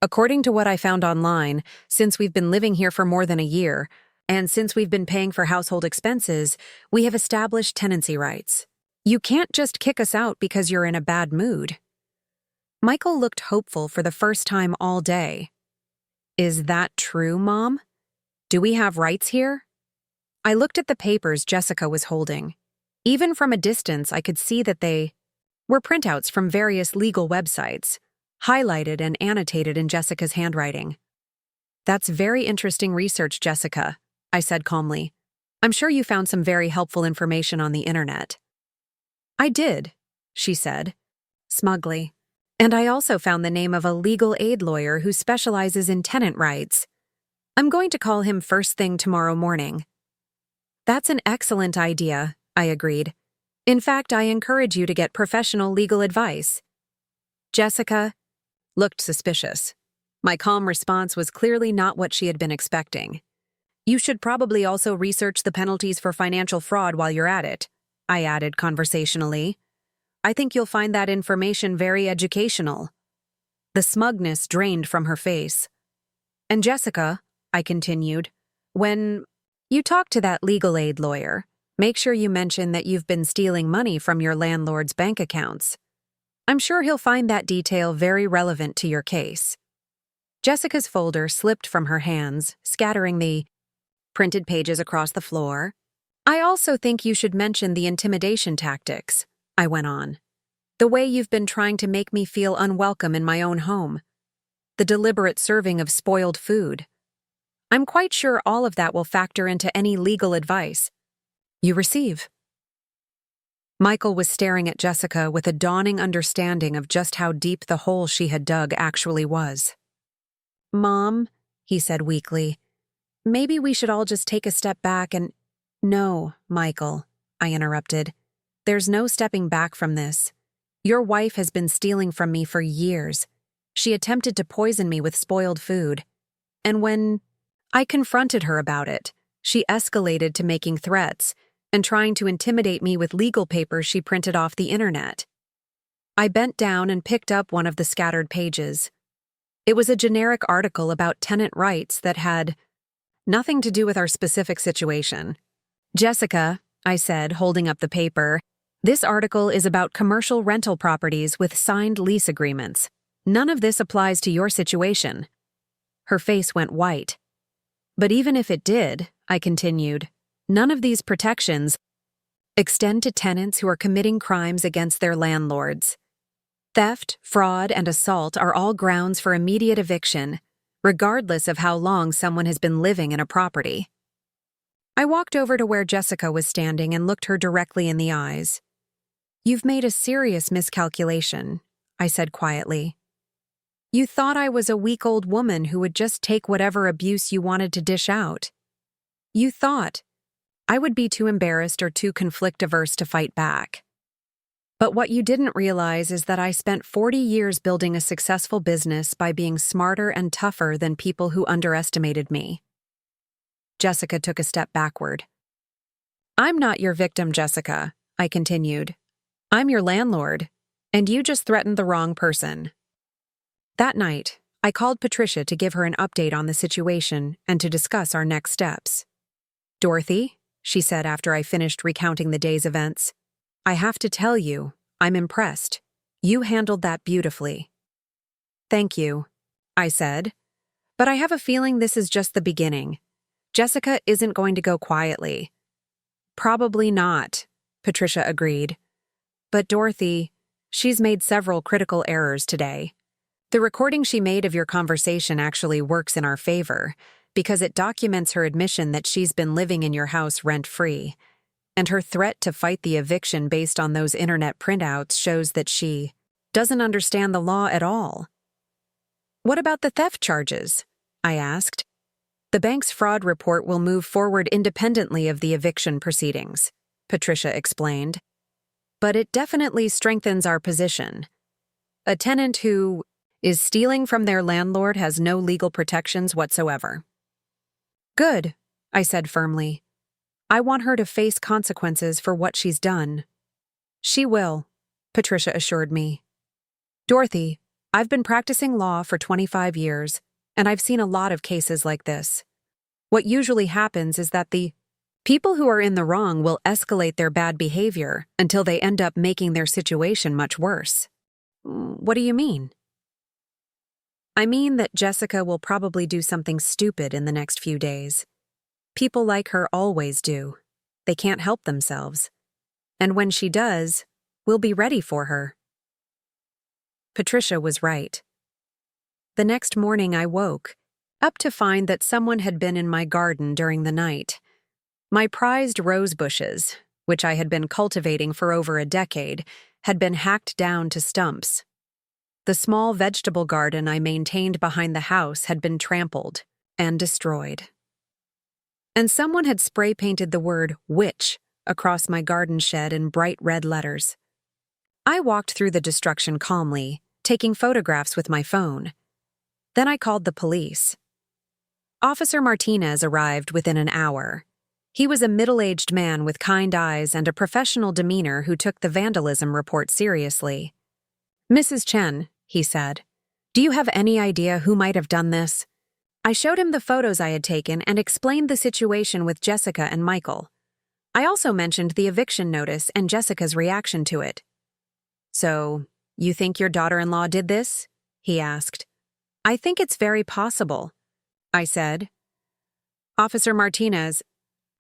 "According to what I found online, since we've been living here for more than a year, and since we've been paying for household expenses, we have established tenancy rights. You can't just kick us out because you're in a bad mood." Michael looked hopeful for the first time all day. "Is that true, Mom? Do we have rights here?" I looked at the papers Jessica was holding. Even from a distance, I could see that they were printouts from various legal websites, highlighted and annotated in Jessica's handwriting. "That's very interesting research, Jessica," I said calmly. "I'm sure you found some very helpful information on the internet." "I did," she said, smugly. "And I also found the name of a legal aid lawyer who specializes in tenant rights. I'm going to call him first thing tomorrow morning." "That's an excellent idea," I agreed. "In fact, I encourage you to get professional legal advice." Jessica looked suspicious. My calm response was clearly not what she had been expecting. "You should probably also research the penalties for financial fraud while you're at it," I added conversationally. "I think you'll find that information very educational." The smugness drained from her face. "And Jessica," I continued, "when you talk to that legal aid lawyer, make sure you mention that you've been stealing money from your landlord's bank accounts. I'm sure he'll find that detail very relevant to your case." Jessica's folder slipped from her hands, scattering the printed pages across the floor. "I also think you should mention the intimidation tactics," I went on. "The way you've been trying to make me feel unwelcome in my own home. The deliberate serving of spoiled food. I'm quite sure all of that will factor into any legal advice you receive." Michael was staring at Jessica with a dawning understanding of just how deep the hole she had dug actually was. "Mom," he said weakly, "maybe we should all just take a step back and—" "No, Michael," I interrupted. "There's no stepping back from this. Your wife has been stealing from me for years. She attempted to poison me with spoiled food. And when I confronted her about it, she escalated to making threats and trying to intimidate me with legal papers she printed off the internet." I bent down and picked up one of the scattered pages. It was a generic article about tenant rights that had nothing to do with our specific situation. "Jessica," I said, holding up the paper, "this article is about commercial rental properties with signed lease agreements. None of this applies to your situation." Her face went white. "But even if it did," I continued, "none of these protections extend to tenants who are committing crimes against their landlords. Theft, fraud, and assault are all grounds for immediate eviction, regardless of how long someone has been living in a property." I walked over to where Jessica was standing and looked her directly in the eyes. "You've made a serious miscalculation," I said quietly. "You thought I was a weak old woman who would just take whatever abuse you wanted to dish out. You thought I would be too embarrassed or too conflict-averse to fight back. But what you didn't realize is that I spent 40 years building a successful business by being smarter and tougher than people who underestimated me." Jessica took a step backward. "I'm not your victim, Jessica," I continued. "I'm your landlord, and you just threatened the wrong person." That night, I called Patricia to give her an update on the situation and to discuss our next steps. "Dorothy," she said after I finished recounting the day's events, "I have to tell you, I'm impressed. You handled that beautifully." "Thank you," I said. "But I have a feeling this is just the beginning. Jessica isn't going to go quietly." "Probably not," Patricia agreed. "But Dorothy, she's made several critical errors today. The recording she made of your conversation actually works in our favor, because it documents her admission that she's been living in your house rent-free, and her threat to fight the eviction based on those internet printouts shows that she doesn't understand the law at all. What about the theft charges? I asked. The bank's fraud report will move forward independently of the eviction proceedings, Patricia explained. But it definitely strengthens our position. A tenant who is stealing from their landlord has no legal protections whatsoever. Good, I said firmly. I want her to face consequences for what she's done. She will, Patricia assured me. Dorothy, I've been practicing law for 25 years, and I've seen a lot of cases like this. What usually happens is that the people who are in the wrong will escalate their bad behavior until they end up making their situation much worse. What do you mean? I mean that Jessica will probably do something stupid in the next few days. People like her always do. They can't help themselves. And when she does, we'll be ready for her. Patricia was right. The next morning I woke up to find that someone had been in my garden during the night. My prized rose bushes, which I had been cultivating for over a decade, had been hacked down to stumps. The small vegetable garden I maintained behind the house had been trampled and destroyed. And someone had spray-painted the word witch across my garden shed in bright red letters. I walked through the destruction calmly, taking photographs with my phone. Then I called the police. Officer Martinez arrived within an hour. He was a middle-aged man with kind eyes and a professional demeanor who took the vandalism report seriously. Mrs. Chen, he said, do you have any idea who might have done this? I showed him the photos I had taken and explained the situation with Jessica and Michael. I also mentioned the eviction notice and Jessica's reaction to it. So, you think your daughter-in-law did this? He asked. I think it's very possible, I said. Officer Martinez,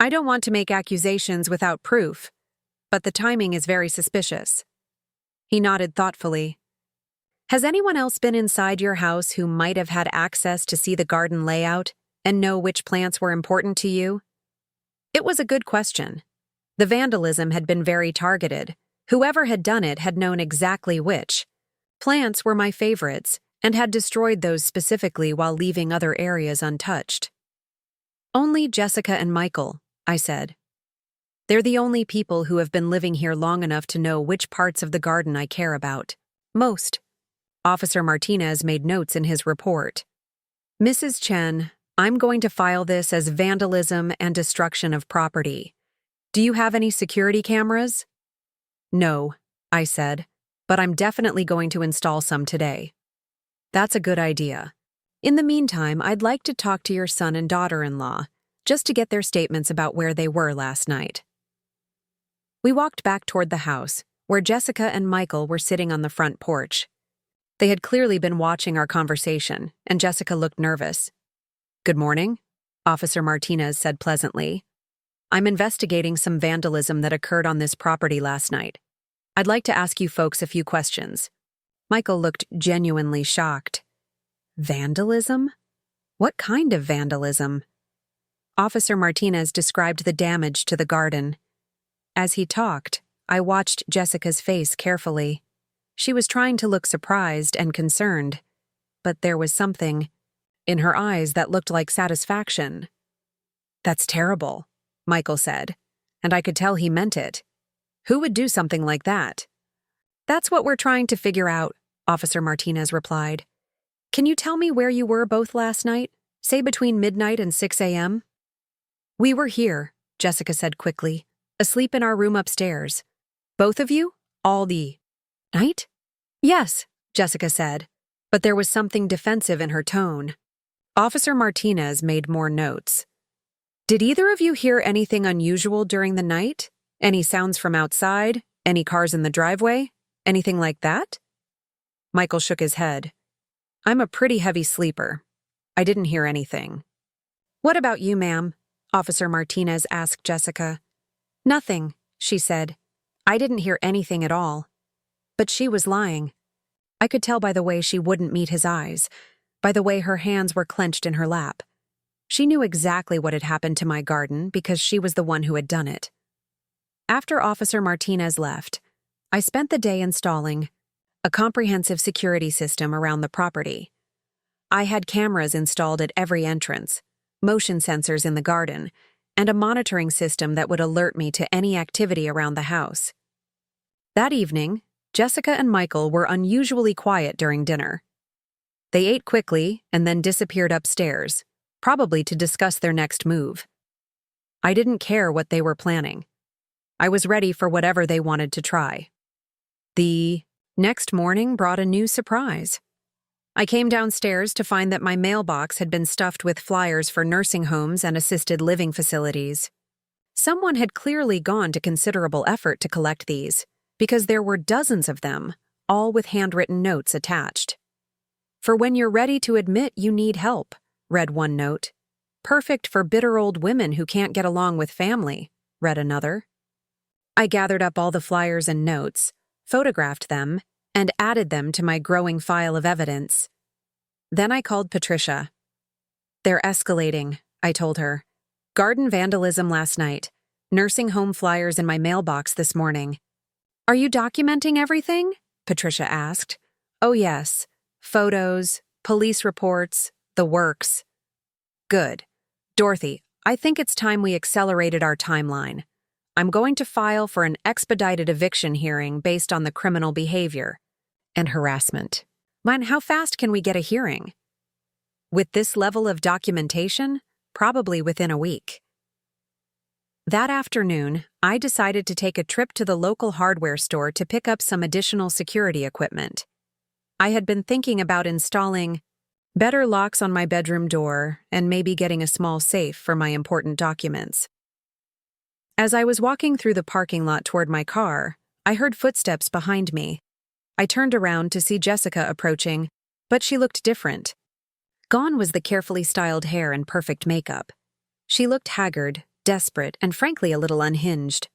I don't want to make accusations without proof, but the timing is very suspicious. He nodded thoughtfully. Has anyone else been inside your house who might have had access to see the garden layout and know which plants were important to you? It was a good question. The vandalism had been very targeted. Whoever had done it had known exactly which. Plants were my favorites and had destroyed those specifically while leaving other areas untouched. Only Jessica and Michael, I said. They're the only people who have been living here long enough to know which parts of the garden I care about most. Officer Martinez made notes in his report. Mrs. Chen, I'm going to file this as vandalism and destruction of property. Do you have any security cameras? No, I said, but I'm definitely going to install some today. That's a good idea. In the meantime, I'd like to talk to your son and daughter-in-law, just to get their statements about where they were last night. We walked back toward the house, where Jessica and Michael were sitting on the front porch. They had clearly been watching our conversation, and Jessica looked nervous. Good morning, Officer Martinez said pleasantly. I'm investigating some vandalism that occurred on this property last night. I'd like to ask you folks a few questions. Michael looked genuinely shocked. Vandalism? What kind of vandalism? Officer Martinez described the damage to the garden. As he talked, I watched Jessica's face carefully. She was trying to look surprised and concerned, but there was something in her eyes that looked like satisfaction. That's terrible, Michael said, and I could tell he meant it. Who would do something like that? That's what we're trying to figure out, Officer Martinez replied. Can you tell me where you were both last night, say between midnight and 6 a.m.? We were here, Jessica said quickly, asleep in our room upstairs. Both of you? All the night? Yes, Jessica said, but there was something defensive in her tone. Officer Martinez made more notes. Did either of you hear anything unusual during the night? Any sounds from outside? Any cars in the driveway? Anything like that? Michael shook his head. I'm a pretty heavy sleeper. I didn't hear anything. What about you, ma'am? Officer Martinez asked Jessica. Nothing, she said. I didn't hear anything at all. But she was lying. I could tell by the way she wouldn't meet his eyes, by the way her hands were clenched in her lap. She knew exactly what had happened to my garden because she was the one who had done it. After Officer Martinez left, I spent the day installing a comprehensive security system around the property. I had cameras installed at every entrance, motion sensors in the garden, and a monitoring system that would alert me to any activity around the house. That evening, Jessica and Michael were unusually quiet during dinner. They ate quickly and then disappeared upstairs, probably to discuss their next move. I didn't care what they were planning. I was ready for whatever they wanted to try. The next morning brought a new surprise. I came downstairs to find that my mailbox had been stuffed with flyers for nursing homes and assisted living facilities. Someone had clearly gone to considerable effort to collect these, because there were dozens of them, all with handwritten notes attached. "For when you're ready to admit you need help," read one note. "Perfect for bitter old women who can't get along with family," read another. I gathered up all the flyers and notes, photographed them, and added them to my growing file of evidence. Then I called Patricia. "They're escalating," I told her. "Garden vandalism last night, nursing home flyers in my mailbox this morning." "Are you documenting everything?" Patricia asked. "Oh yes. Photos, police reports, the works." "Good. Dorothy, I think it's time we accelerated our timeline. I'm going to file for an expedited eviction hearing based on the criminal behavior and harassment." "Man, how fast can we get a hearing?" "With this level of documentation, probably within a week." That afternoon, I decided to take a trip to the local hardware store to pick up some additional security equipment. I had been thinking about installing better locks on my bedroom door and maybe getting a small safe for my important documents. As I was walking through the parking lot toward my car, I heard footsteps behind me. I turned around to see Jessica approaching, but she looked different. Gone was the carefully styled hair and perfect makeup. She looked haggard, desperate, and frankly a little unhinged.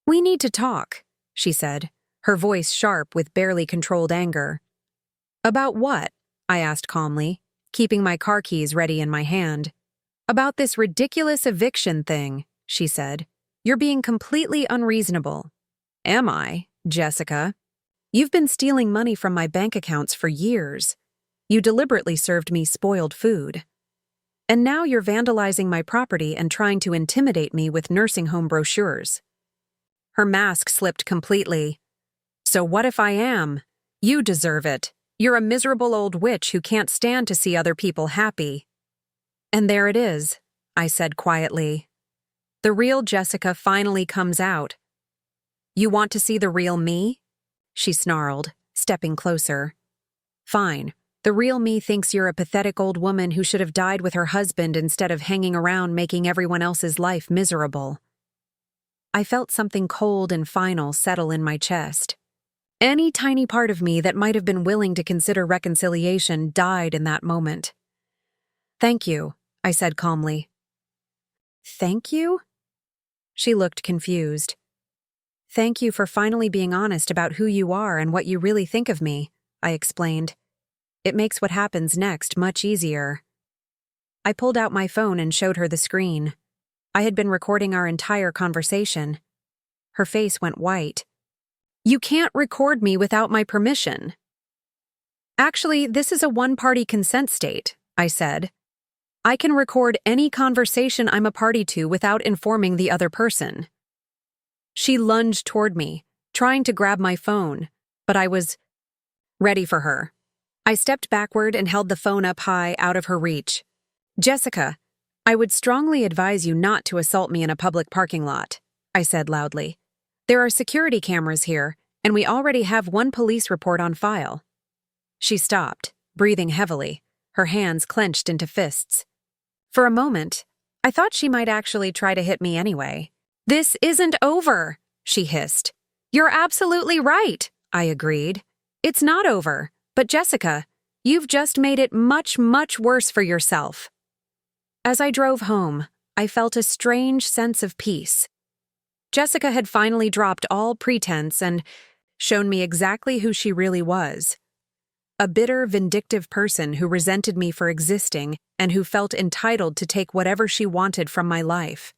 "We need to talk," she said, her voice sharp with barely controlled anger. "About what?" I asked calmly, keeping my car keys ready in my hand. "About this ridiculous eviction thing," she said. "You're being completely unreasonable." "Am I, Jessica? You've been stealing money from my bank accounts for years. You deliberately served me spoiled food. And now you're vandalizing my property and trying to intimidate me with nursing home brochures." Her mask slipped completely. "So what if I am? You deserve it. You're a miserable old witch who can't stand to see other people happy." "And there it is," I said quietly. "The real Jessica finally comes out." "You want to see the real me?" she snarled, stepping closer. "Fine. The real me thinks you're a pathetic old woman who should have died with her husband instead of hanging around making everyone else's life miserable." I felt something cold and final settle in my chest. Any tiny part of me that might have been willing to consider reconciliation died in that moment. "Thank you," I said calmly. "Thank you?" She looked confused. "Thank you for finally being honest about who you are and what you really think of me," I explained. "It makes what happens next much easier." I pulled out my phone and showed her the screen. I had been recording our entire conversation. Her face went white. "You can't record me without my permission." "Actually, this is a one-party consent state," I said. "I can record any conversation I'm a party to without informing the other person." She lunged toward me, trying to grab my phone, but I was ready for her. I stepped backward and held the phone up high, out of her reach. "Jessica, I would strongly advise you not to assault me in a public parking lot," I said loudly. "There are security cameras here, and we already have one police report on file." She stopped, breathing heavily, her hands clenched into fists. For a moment, I thought she might actually try to hit me anyway. "This isn't over," she hissed. "You're absolutely right," I agreed. "It's not over, but Jessica, you've just made it much, much worse for yourself." As I drove home, I felt a strange sense of peace. Jessica had finally dropped all pretense and shown me exactly who she really was. A bitter, vindictive person who resented me for existing and who felt entitled to take whatever she wanted from my life.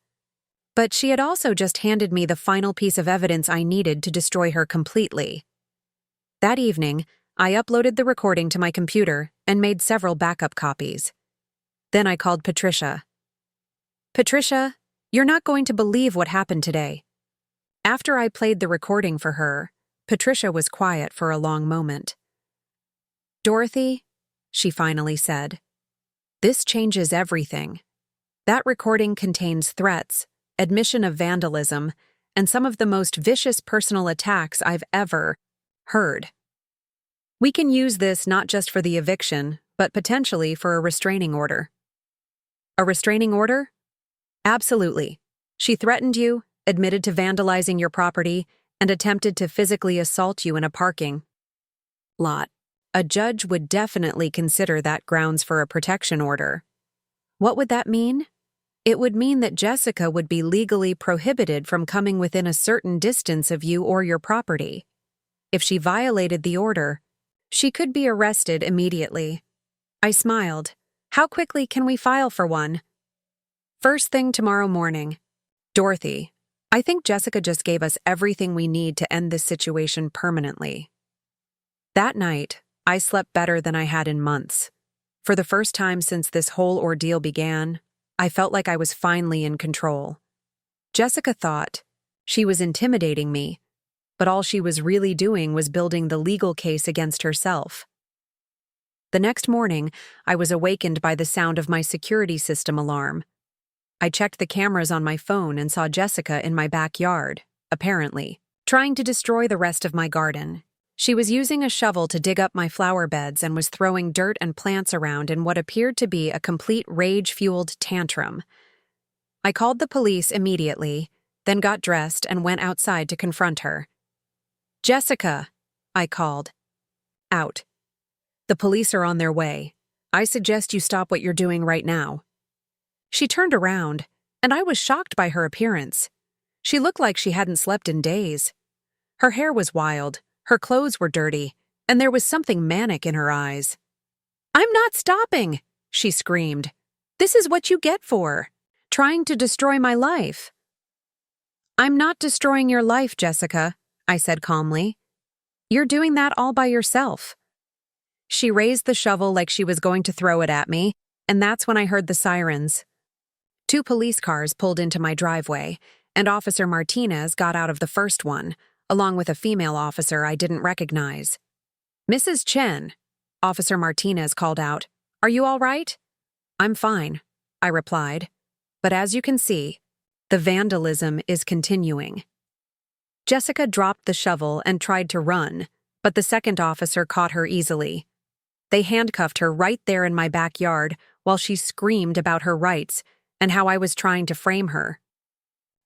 But she had also just handed me the final piece of evidence I needed to destroy her completely. That evening, I uploaded the recording to my computer and made several backup copies. Then I called Patricia. "Patricia, you're not going to believe what happened today." After I played the recording for her, Patricia was quiet for a long moment. "Dorothy," she finally said, "this changes everything. That recording contains threats, admission of vandalism, and some of the most vicious personal attacks I've ever heard. We can use this not just for the eviction, but potentially for a restraining order." "A restraining order?" "Absolutely. She threatened you, admitted to vandalizing your property, and attempted to physically assault you in a parking lot. A judge would definitely consider that grounds for a protection order." "What would that mean?" "It would mean that Jessica would be legally prohibited from coming within a certain distance of you or your property. If she violated the order, she could be arrested immediately." I smiled. "How quickly can we file for one?" "First thing tomorrow morning." "Dorothy, I think Jessica just gave us everything we need to end this situation permanently." That night, I slept better than I had in months. For the first time since this whole ordeal began, I felt like I was finally in control. Jessica thought she was intimidating me, but all she was really doing was building the legal case against herself. The next morning, I was awakened by the sound of my security system alarm. I checked the cameras on my phone and saw Jessica in my backyard, apparently, trying to destroy the rest of my garden. She was using a shovel to dig up my flower beds and was throwing dirt and plants around in what appeared to be a complete rage-fueled tantrum. I called the police immediately, then got dressed and went outside to confront her. "Jessica," I called. "Out. The police are on their way. I suggest you stop what you're doing right now." She turned around, and I was shocked by her appearance. She looked like she hadn't slept in days. Her hair was wild, her clothes were dirty, and there was something manic in her eyes. "I'm not stopping," she screamed. "This is what you get for trying to destroy my life." "I'm not destroying your life, Jessica," I said calmly. "You're doing that all by yourself." She raised the shovel like she was going to throw it at me, and that's when I heard the sirens. 2 police cars pulled into my driveway, and Officer Martinez got out of the first one, along with a female officer I didn't recognize. "Mrs. Chen," Officer Martinez called out, "Are you all right?" "I'm fine," I replied. But as you can see, the vandalism is continuing. Jessica dropped the shovel and tried to run, but the second officer caught her easily. They handcuffed her right there in my backyard while she screamed about her rights and how I was trying to frame her.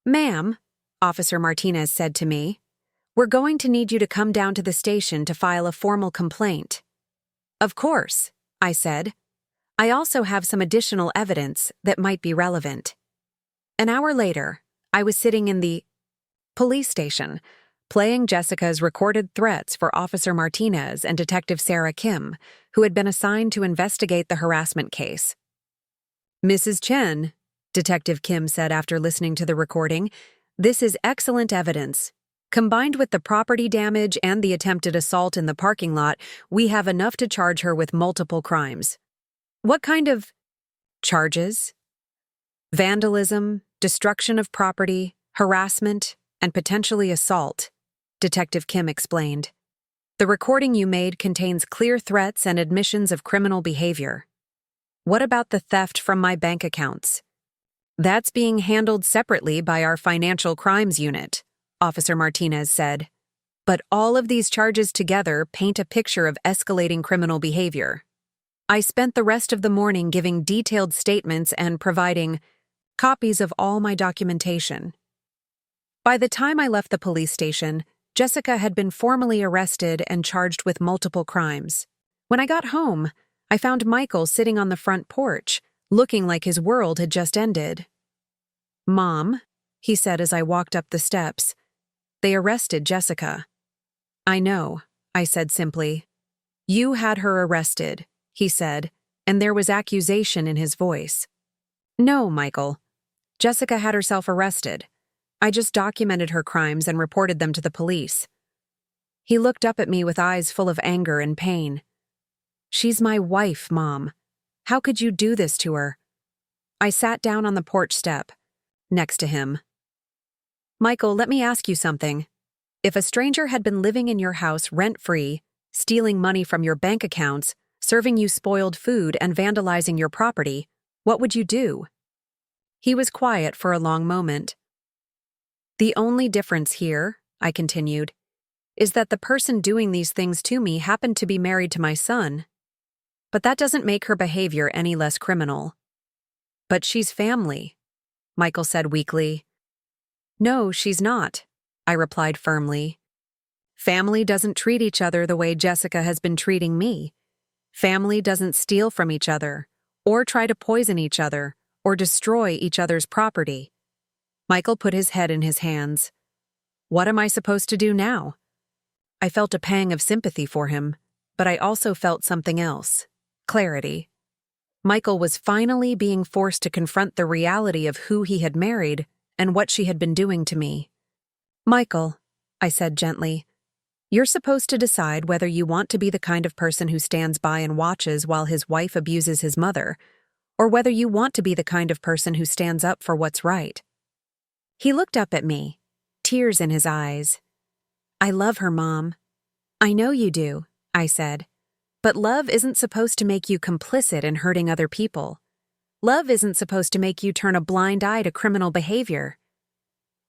"Ma'am," Officer Martinez said to me, "we're going to need you to come down to the station to file a formal complaint." "Of course," I said. "I also have some additional evidence that might be relevant." An hour later, I was sitting in the police station, playing Jessica's recorded threats for Officer Martinez and Detective Sarah Kim, who had been assigned to investigate the harassment case. "Mrs. Chen," Detective Kim said after listening to the recording, "this is excellent evidence. Combined with the property damage and the attempted assault in the parking lot, we have enough to charge her with multiple crimes." "What kind of charges?" "Vandalism, destruction of property, harassment, and potentially assault," Detective Kim explained. "The recording you made contains clear threats and admissions of criminal behavior." "What about the theft from my bank accounts?" "That's being handled separately by our financial crimes unit," Officer Martinez said. "But all of these charges together paint a picture of escalating criminal behavior." I spent the rest of the morning giving detailed statements and providing copies of all my documentation. By the time I left the police station, Jessica had been formally arrested and charged with multiple crimes. When I got home, I found Michael sitting on the front porch, looking like his world had just ended. "Mom," he said as I walked up the steps, "they arrested Jessica." I know, I said simply. You had her arrested, he said, and there was accusation in his voice. No, Michael. Jessica had herself arrested. I just documented her crimes and reported them to the police. He looked up at me with eyes full of anger and pain. She's my wife, Mom. How could you do this to her? I sat down on the porch step, next to him. Michael, let me ask you something. If a stranger had been living in your house rent-free, stealing money from your bank accounts, serving you spoiled food, and vandalizing your property, what would you do? He was quiet for a long moment. The only difference here, I continued, is that the person doing these things to me happened to be married to my son. But that doesn't make her behavior any less criminal. But she's family, Michael said weakly. No, she's not, I replied firmly. Family doesn't treat each other the way Jessica has been treating me. Family doesn't steal from each other, or try to poison each other, or destroy each other's property. Michael put his head in his hands. What am I supposed to do now? I felt a pang of sympathy for him, but I also felt something else. Clarity. Michael was finally being forced to confront the reality of who he had married and what she had been doing to me. Michael, I said gently, you're supposed to decide whether you want to be the kind of person who stands by and watches while his wife abuses his mother, or whether you want to be the kind of person who stands up for what's right. He looked up at me, tears in his eyes. I love her, Mom. I know you do, I said. But love isn't supposed to make you complicit in hurting other people. Love isn't supposed to make you turn a blind eye to criminal behavior.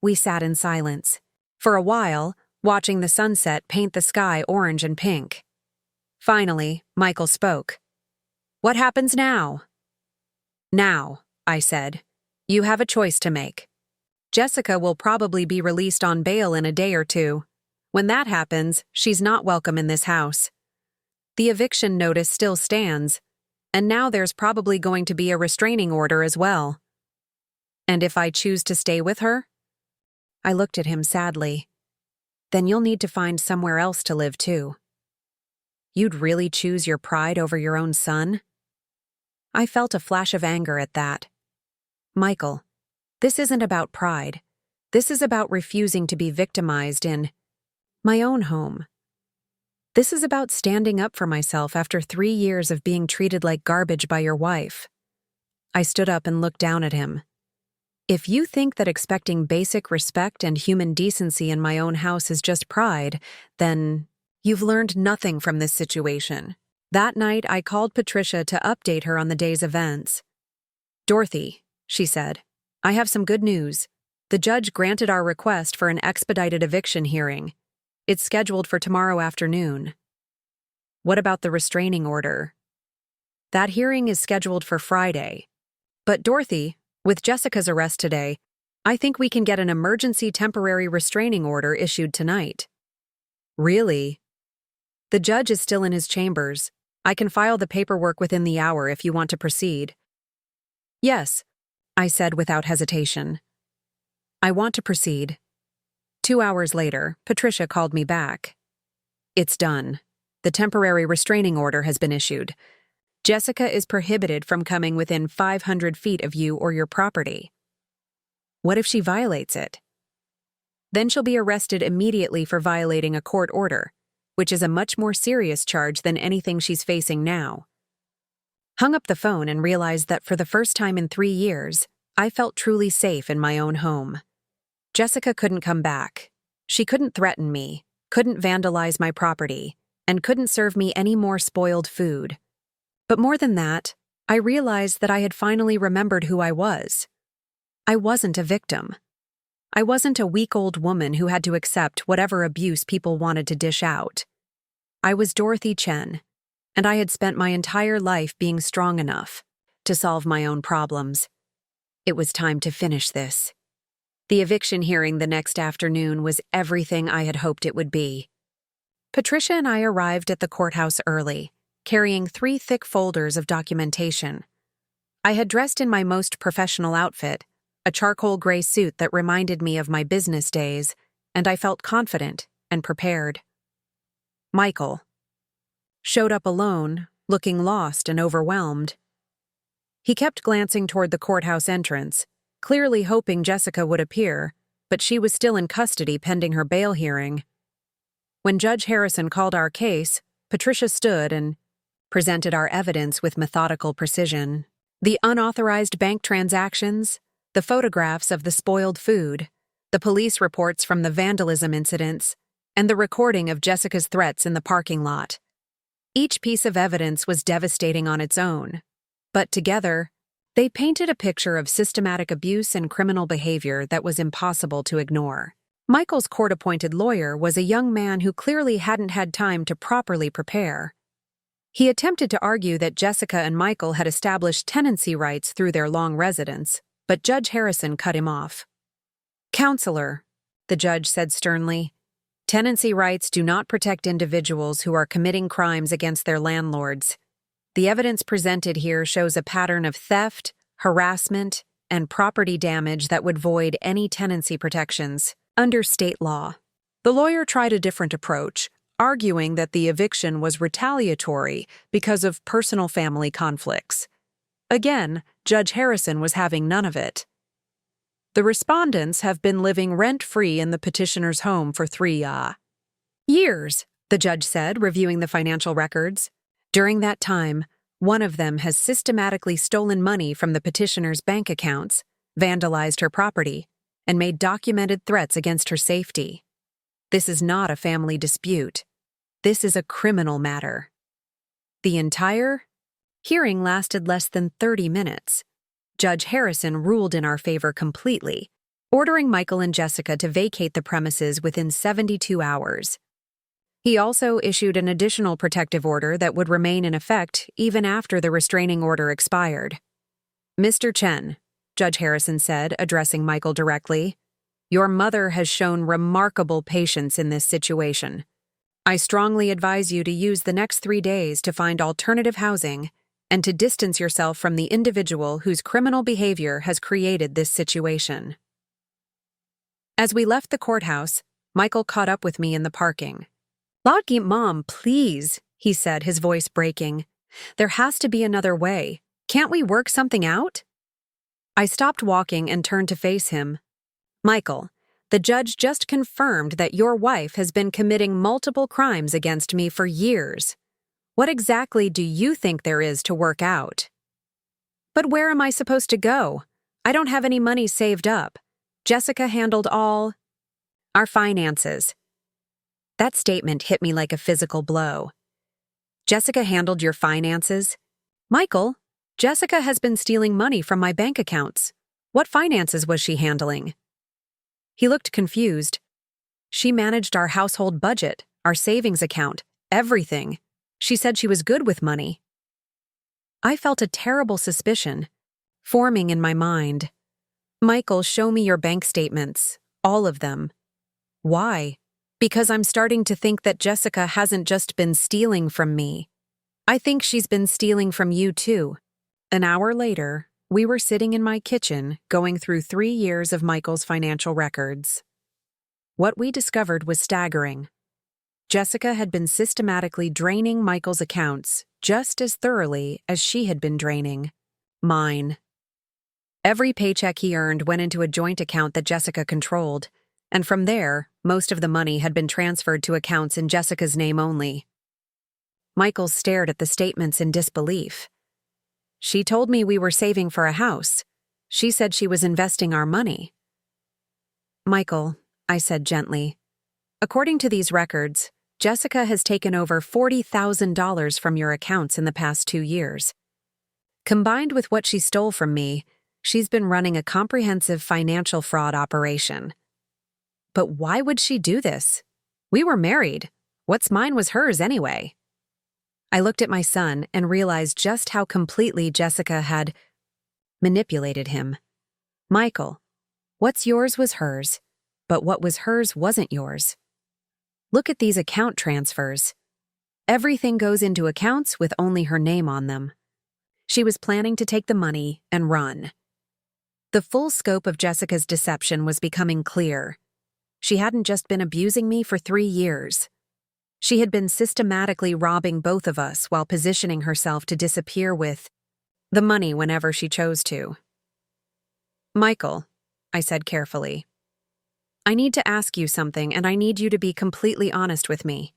We sat in silence, for a while, watching the sunset paint the sky orange and pink. Finally, Michael spoke. What happens now? Now, I said, you have a choice to make. Jessica will probably be released on bail in a day or two. When that happens, she's not welcome in this house. The eviction notice still stands, and now there's probably going to be a restraining order as well. And if I choose to stay with her? I looked at him sadly. Then you'll need to find somewhere else to live too. You'd really choose your pride over your own son? I felt a flash of anger at that. Michael, this isn't about pride. This is about refusing to be victimized in my own home. This is about standing up for myself after 3 years of being treated like garbage by your wife. I stood up and looked down at him. If you think that expecting basic respect and human decency in my own house is just pride, then you've learned nothing from this situation. That night, I called Patricia to update her on the day's events. Dorothy, she said, I have some good news. The judge granted our request for an expedited eviction hearing. It's scheduled for tomorrow afternoon. What about the restraining order? That hearing is scheduled for Friday. But Dorothy, with Jessica's arrest today, I think we can get an emergency temporary restraining order issued tonight. Really? The judge is still in his chambers. I can file the paperwork within the hour if you want to proceed. Yes, I said without hesitation. I want to proceed. 2 hours later, Patricia called me back. It's done. The temporary restraining order has been issued. Jessica is prohibited from coming within 500 feet of you or your property. What if she violates it? Then she'll be arrested immediately for violating a court order, which is a much more serious charge than anything she's facing now. Hung up the phone and realized that for the first time in 3 years, I felt truly safe in my own home. Jessica couldn't come back. She couldn't threaten me, couldn't vandalize my property, and couldn't serve me any more spoiled food. But more than that, I realized that I had finally remembered who I was. I wasn't a victim. I wasn't a weak old woman who had to accept whatever abuse people wanted to dish out. I was Dorothy Chen, and I had spent my entire life being strong enough to solve my own problems. It was time to finish this. The eviction hearing the next afternoon was everything I had hoped it would be. Patricia and I arrived at the courthouse early, carrying 3 thick folders of documentation. I had dressed in my most professional outfit, a charcoal gray suit that reminded me of my business days, and I felt confident and prepared. Michael showed up alone, looking lost and overwhelmed. He kept glancing toward the courthouse entrance, clearly hoping Jessica would appear, but she was still in custody pending her bail hearing. When Judge Harrison called our case, Patricia stood and presented our evidence with methodical precision. The unauthorized bank transactions, the photographs of the spoiled food, the police reports from the vandalism incidents, and the recording of Jessica's threats in the parking lot. Each piece of evidence was devastating on its own, but together, they painted a picture of systematic abuse and criminal behavior that was impossible to ignore. Michael's court-appointed lawyer was a young man who clearly hadn't had time to properly prepare. He attempted to argue that Jessica and Michael had established tenancy rights through their long residence, but Judge Harrison cut him off. "Counselor," the judge said sternly, "tenancy rights do not protect individuals who are committing crimes against their landlords. The evidence presented here shows a pattern of theft, harassment, and property damage that would void any tenancy protections under state law." The lawyer tried a different approach, arguing that the eviction was retaliatory because of personal family conflicts. Again, Judge Harrison was having none of it. "The respondents have been living rent-free in the petitioner's home for 3 years, the judge said, reviewing the financial records. During that time, one of them has systematically stolen money from the petitioner's bank accounts, vandalized her property, and made documented threats against her safety. This is not a family dispute. This is a criminal matter." The entire hearing lasted less than 30 minutes. Judge Harrison ruled in our favor completely, ordering Michael and Jessica to vacate the premises within 72 hours. He also issued an additional protective order that would remain in effect even after the restraining order expired. "Mr. Chen," Judge Harrison said, addressing Michael directly, "your mother has shown remarkable patience in this situation. I strongly advise you to use the next 3 days to find alternative housing and to distance yourself from the individual whose criminal behavior has created this situation." As we left the courthouse, Michael caught up with me in the parking. "Lotgie, Mom, please," he said, his voice breaking. "There has to be another way. Can't we work something out?" I stopped walking and turned to face him. "Michael, the judge just confirmed that your wife has been committing multiple crimes against me for years. What exactly do you think there is to work out?" "But where am I supposed to go? I don't have any money saved up. Jessica handled all our finances." That statement hit me like a physical blow. "Jessica handled your finances?" "Michael, Jessica has been stealing money from my bank accounts. What finances was she handling?" He looked confused. "She managed our household budget, our savings account, everything. She said she was good with money." I felt a terrible suspicion forming in my mind. "Michael, show me your bank statements, all of them." "Why?" "Because I'm starting to think that Jessica hasn't just been stealing from me. I think she's been stealing from you too." An hour later, we were sitting in my kitchen going through 3 years of Michael's financial records. What we discovered was staggering. Jessica had been systematically draining Michael's accounts just as thoroughly as she had been draining mine. Every paycheck he earned went into a joint account that Jessica controlled, and from there, most of the money had been transferred to accounts in Jessica's name only. Michael stared at the statements in disbelief. "She told me we were saving for a house. She said she was investing our money." "Michael," I said gently, "according to these records, Jessica has taken over $40,000 from your accounts in the past 2 years. Combined with what she stole from me, she's been running a comprehensive financial fraud operation." "But why would she do this? We were married. What's mine was hers anyway." I looked at my son and realized just how completely Jessica had manipulated him. "Michael, what's yours was hers, but what was hers wasn't yours. Look at these account transfers. Everything goes into accounts with only her name on them. She was planning to take the money and run." The full scope of Jessica's deception was becoming clear. She hadn't just been abusing me for 3 years. She had been systematically robbing both of us while positioning herself to disappear with the money whenever she chose to. Michael, I said carefully, I need to ask you something, and I need you to be completely honest with me.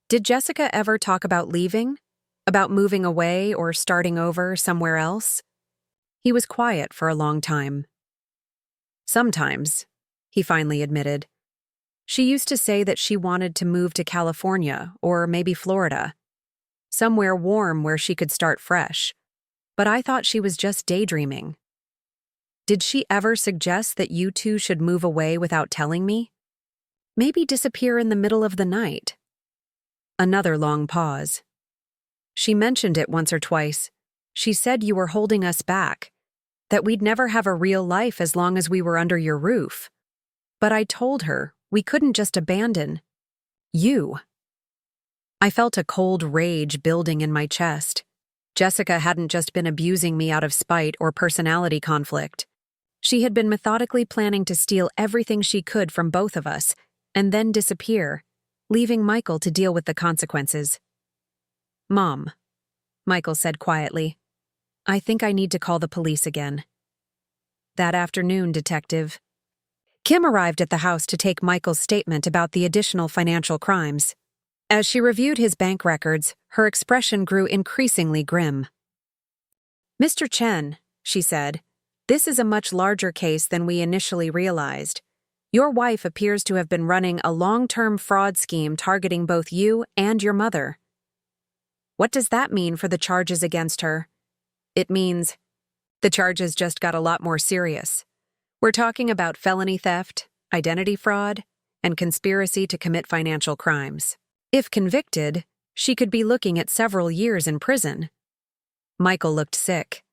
Did Jessica ever talk about leaving? About moving away or starting over somewhere else? He was quiet for a long time. Sometimes, he finally admitted. She used to say that she wanted to move to California or maybe Florida, somewhere warm where she could start fresh. But I thought she was just daydreaming. Did she ever suggest that you two should move away without telling me? Maybe disappear in the middle of the night? Another long pause. She mentioned it once or twice. She said you were holding us back, that we'd never have a real life as long as we were under your roof. But I told her we couldn't just abandon you. I felt a cold rage building in my chest. Jessica hadn't just been abusing me out of spite or personality conflict. She had been methodically planning to steal everything she could from both of us and then disappear, leaving Michael to deal with the consequences. Mom, Michael said quietly, I think I need to call the police again. That afternoon, Detective. Kim arrived at the house to take Michael's statement about the additional financial crimes. As she reviewed his bank records, her expression grew increasingly grim. Mr. Chen, she said, this is a much larger case than we initially realized. Your wife appears to have been running a long-term fraud scheme targeting both you and your mother. What does that mean for the charges against her? It means the charges just got a lot more serious. We're talking about felony theft, identity fraud, and conspiracy to commit financial crimes. If convicted, she could be looking at several years in prison. Michael looked sick.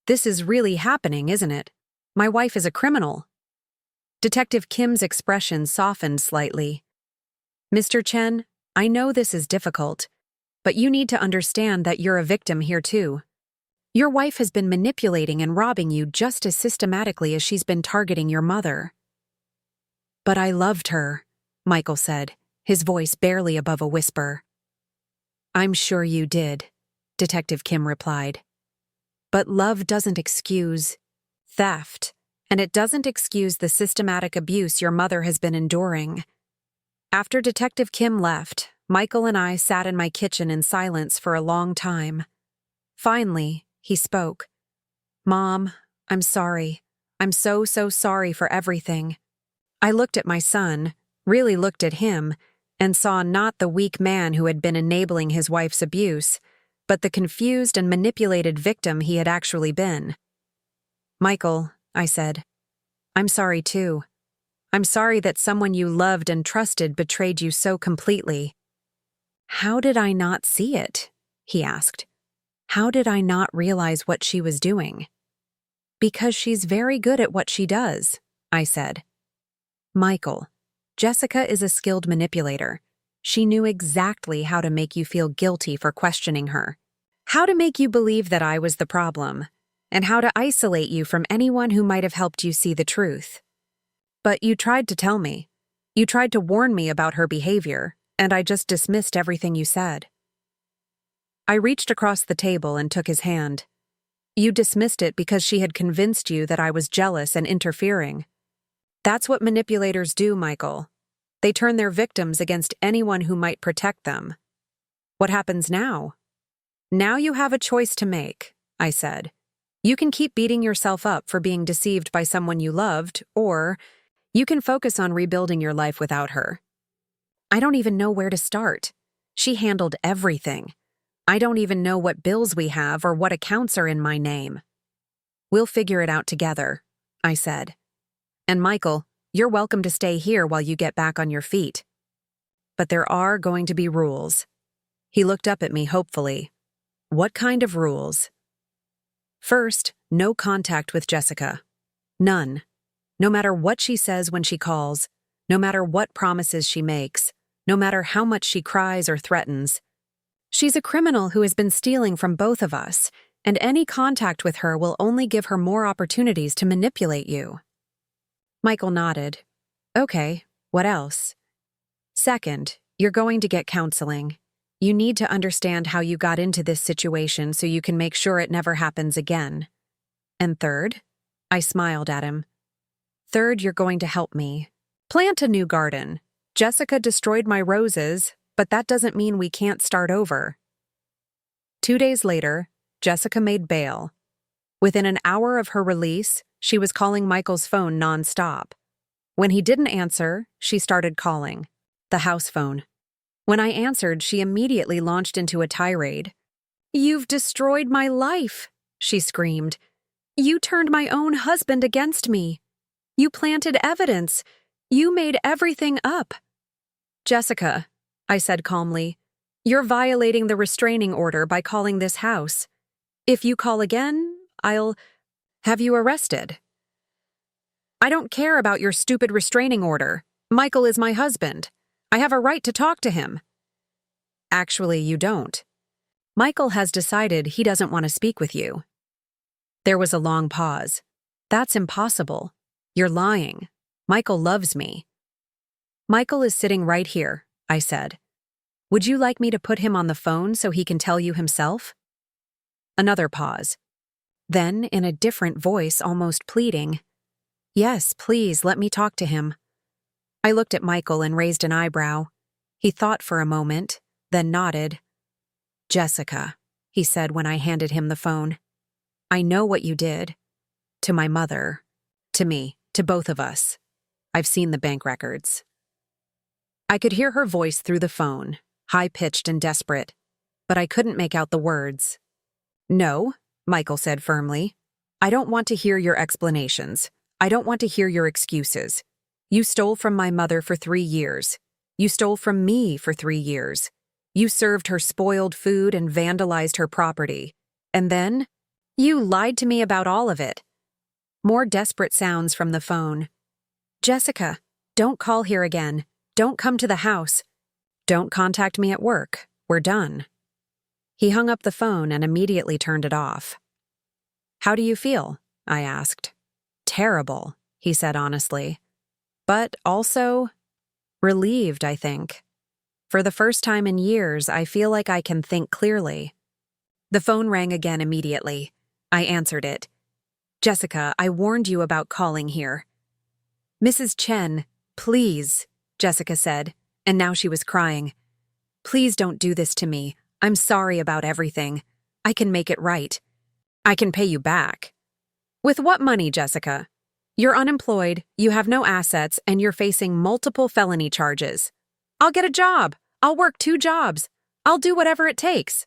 This is really happening, isn't it? My wife is a criminal. Detective Kim's expression softened slightly. Mr. Chen, I know this is difficult, but you need to understand that you're a victim here too. Your wife has been manipulating and robbing you just as systematically as she's been targeting your mother. But I loved her, Michael said, his voice barely above a whisper. I'm sure you did, Detective Kim replied. But love doesn't excuse theft, and it doesn't excuse the systematic abuse your mother has been enduring. After Detective Kim left, Michael and I sat in my kitchen in silence for a long time. Finally, he spoke. Mom, I'm sorry. I'm so sorry for everything. I looked at my son, really looked at him, and saw not the weak man who had been enabling his wife's abuse, but the confused and manipulated victim he had actually been. Michael, I said, I'm sorry too. I'm sorry that someone you loved and trusted betrayed you so completely. How did I not see it? He asked. How did I not realize what she was doing? Because she's very good at what she does, I said. Michael, Jessica is a skilled manipulator. She knew exactly how to make you feel guilty for questioning her, how to make you believe that I was the problem, and how to isolate you from anyone who might have helped you see the truth. But you tried to tell me. You tried to warn me about her behavior, and I just dismissed everything you said. I reached across the table and took his hand. You dismissed it because she had convinced you that I was jealous and interfering. That's what manipulators do, Michael. They turn their victims against anyone who might protect them. What happens now? Now you have a choice to make, I said. You can keep beating yourself up for being deceived by someone you loved, or you can focus on rebuilding your life without her. I don't even know where to start. She handled everything. I don't even know what bills we have or what accounts are in my name. We'll figure it out together, I said. And Michael, you're welcome to stay here while you get back on your feet. But there are going to be rules. He looked up at me hopefully. What kind of rules? First, no contact with Jessica. None. No matter what she says when she calls, no matter what promises she makes, no matter how much she cries or threatens. She's a criminal who has been stealing from both of us, and any contact with her will only give her more opportunities to manipulate you. Michael nodded. Okay, what else? Second, You're going to get counseling. You need to understand how you got into this situation so you can make sure it never happens again. And third, I smiled at him. Third, you're going to help me. Plant a new garden. Jessica destroyed my roses, but that doesn't mean we can't start over. 2 days later, Jessica made bail. Within an hour of her release, she was calling Michael's phone nonstop. When he didn't answer, she started calling. The house phone. When I answered, she immediately launched into a tirade. "You've destroyed my life," she screamed. "You turned my own husband against me. You planted evidence. You made everything up." "Jessica," I said calmly, "you're violating the restraining order by calling this house. If you call again, I'll have you arrested." "I don't care about your stupid restraining order. Michael is my husband. I have a right to talk to him." "Actually, you don't. Michael has decided he doesn't want to speak with you." There was a long pause. "That's impossible. You're lying. Michael loves me." "Michael is sitting right here," I said. "Would you like me to put him on the phone so he can tell you himself?" Another pause. Then, in a different voice, almost pleading, "Yes, please, let me talk to him." I looked at Michael and raised an eyebrow. He thought for a moment, then nodded. "Jessica," he said when I handed him the phone, "I know what you did. To my mother. To me. To both of us. I've seen the bank records." I could hear her voice through the phone, high-pitched and desperate, but I couldn't make out the words. "No," Michael said firmly. "I don't want to hear your explanations. I don't want to hear your excuses. You stole from my mother for 3 years. You stole from me for 3 years. You served her spoiled food and vandalized her property. And then, you lied to me about all of it." More desperate sounds from the phone. "Jessica, don't call here again. Don't come to the house. Don't contact me at work. We're done." He hung up the phone and immediately turned it off. "How do you feel?" I asked. "Terrible," he said honestly. "But also relieved, I think. For the first time in years, I feel like I can think clearly." The phone rang again immediately. I answered it. "Jessica, I warned you about calling here." "Mrs. Chen, please," Jessica said, and now she was crying. "Please don't do this to me. I'm sorry about everything. I can make it right. I can pay you back." "With what money, Jessica? You're unemployed, you have no assets, and you're facing multiple felony charges." "I'll get a job. I'll work 2 jobs. I'll do whatever it takes."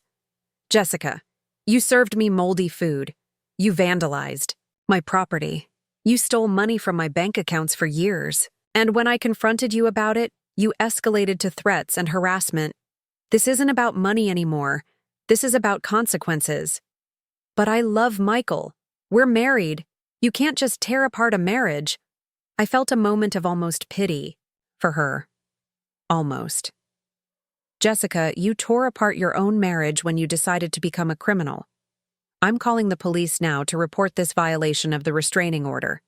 "Jessica, you served me moldy food. You vandalized my property. You stole money from my bank accounts for years. And when I confronted you about it, you escalated to threats and harassment. This isn't about money anymore. This is about consequences." "But I love Michael. We're married. You can't just tear apart a marriage." I felt a moment of almost pity for her. Almost. "Jessica, you tore apart your own marriage when you decided to become a criminal. I'm calling the police now to report this violation of the restraining order."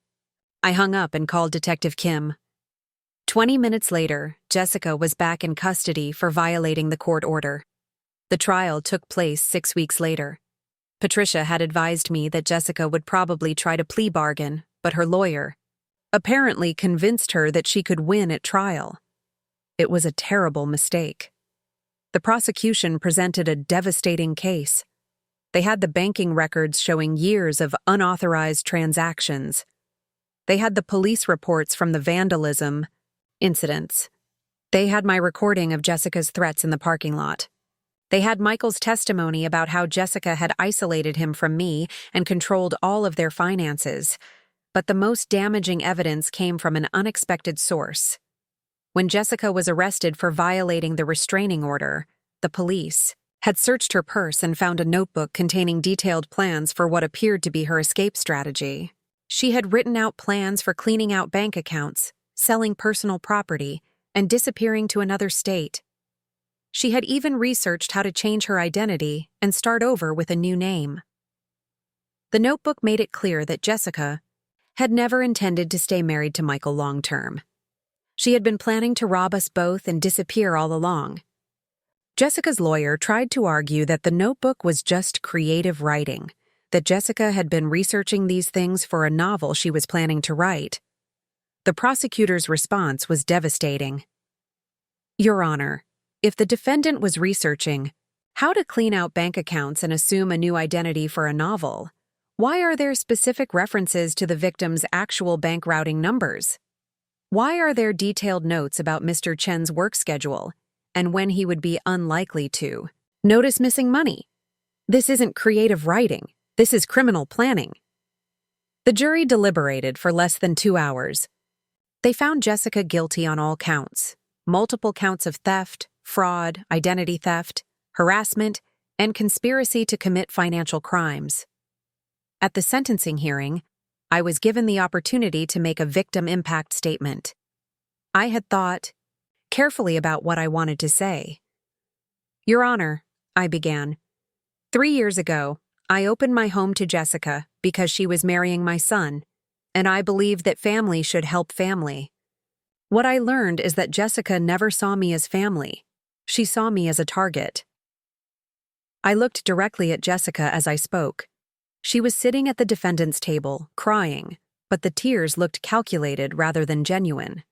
I hung up and called Detective Kim. 20 minutes later, Jessica was back in custody for violating the court order. The trial took place 6 weeks later. Patricia had advised me that Jessica would probably try to plea bargain, but her lawyer apparently convinced her that she could win at trial. It was a terrible mistake. The prosecution presented a devastating case. They had the banking records showing years of unauthorized transactions. They had the police reports from the vandalism incidents. They had my recording of Jessica's threats in the parking lot. They had Michael's testimony about how Jessica had isolated him from me and controlled all of their finances. But the most damaging evidence came from an unexpected source. When Jessica was arrested for violating the restraining order, the police had searched her purse and found a notebook containing detailed plans for what appeared to be her escape strategy. She had written out plans for cleaning out bank accounts, selling personal property, and disappearing to another state. She had even researched how to change her identity and start over with a new name. The notebook made it clear that Jessica had never intended to stay married to Michael long-term. She had been planning to rob us both and disappear all along. Jessica's lawyer tried to argue that the notebook was just creative writing, that Jessica had been researching these things for a novel she was planning to write. The prosecutor's response was devastating. Your Honor, if the defendant was researching how to clean out bank accounts and assume a new identity for a novel, why are there specific references to the victim's actual bank routing numbers? Why are there detailed notes about Mr. Chen's work schedule and when he would be unlikely to notice missing money? This isn't creative writing. This is criminal planning. The jury deliberated for less than 2 hours. They found Jessica guilty on all counts, multiple counts of theft, fraud, identity theft, harassment, and conspiracy to commit financial crimes. At the sentencing hearing, I was given the opportunity to make a victim impact statement. I had thought carefully about what I wanted to say. Your Honor, I began. 3 years ago, I opened my home to Jessica because she was marrying my son, and I believed that family should help family. What I learned is that Jessica never saw me as family. She saw me as a target. I looked directly at Jessica as I spoke. She was sitting at the defendant's table, crying, but the tears looked calculated rather than genuine.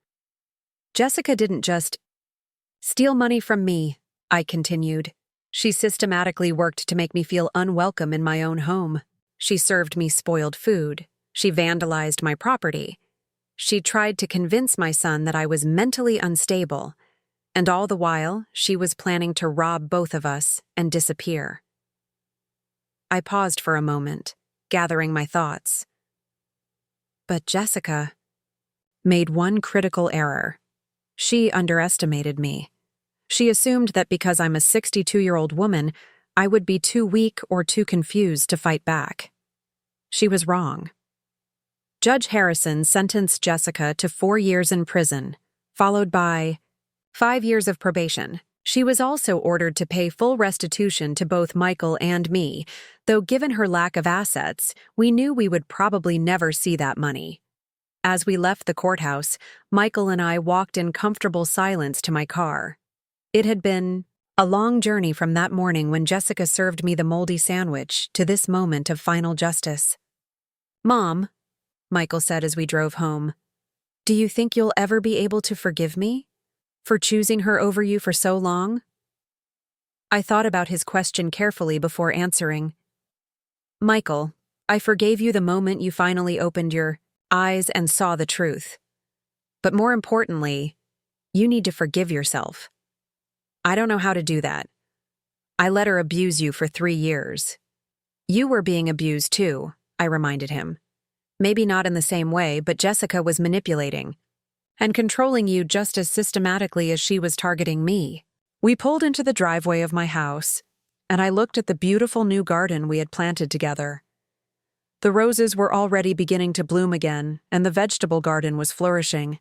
Jessica didn't just steal money from me, I continued. She systematically worked to make me feel unwelcome in my own home. She served me spoiled food. She vandalized my property. She tried to convince my son that I was mentally unstable, and all the while, she was planning to rob both of us and disappear. I paused for a moment, gathering my thoughts. But Jessica made one critical error. She underestimated me. She assumed that because I'm a 62-year-old woman, I would be too weak or too confused to fight back. She was wrong. Judge Harrison sentenced Jessica to 4 years in prison, followed by 5 years of probation. She was also ordered to pay full restitution to both Michael and me, though given her lack of assets, we knew we would probably never see that money. As we left the courthouse, Michael and I walked in comfortable silence to my car. It had been a long journey from that morning when Jessica served me the moldy sandwich to this moment of final justice. Mom, Michael said as we drove home, do you think you'll ever be able to forgive me for choosing her over you for so long? I thought about his question carefully before answering. Michael, I forgave you the moment you finally opened your eyes and saw the truth. But more importantly, you need to forgive yourself. I don't know how to do that. I let her abuse you for 3 years. You were being abused too, I reminded him. Maybe not in the same way, but Jessica was manipulating and controlling you just as systematically as she was targeting me. We pulled into the driveway of my house, and I looked at the beautiful new garden we had planted together. The roses were already beginning to bloom again, and the vegetable garden was flourishing.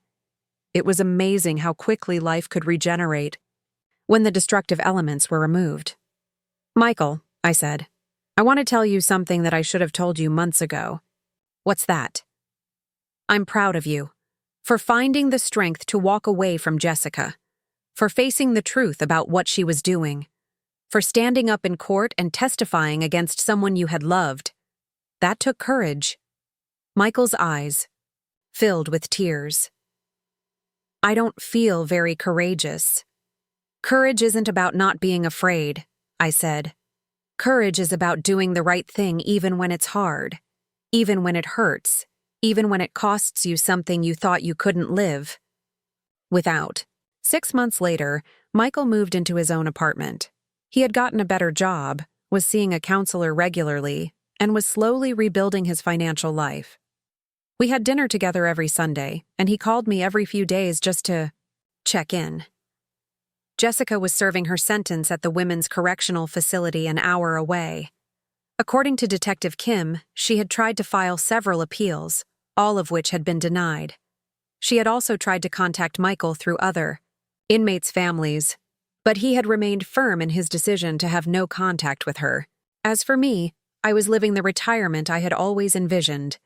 It was amazing how quickly life could regenerate when the destructive elements were removed. Michael, I said, I want to tell you something that I should have told you months ago. What's that? I'm proud of you for finding the strength to walk away from Jessica, for facing the truth about what she was doing, for standing up in court and testifying against someone you had loved. That took courage. Michael's eyes filled with tears. I don't feel very courageous. Courage isn't about not being afraid, I said. Courage is about doing the right thing even when it's hard, even when it hurts, even when it costs you something you thought you couldn't live without. 6 months later, Michael moved into his own apartment. He had gotten a better job, was seeing a counselor regularly, and was slowly rebuilding his financial life. We had dinner together every Sunday, and he called me every few days just to check in. Jessica was serving her sentence at the women's correctional facility an hour away. According to Detective Kim, she had tried to file several appeals, all of which had been denied. She had also tried to contact Michael through other inmates' families, but he had remained firm in his decision to have no contact with her. As for me, I was living the retirement I had always envisioned.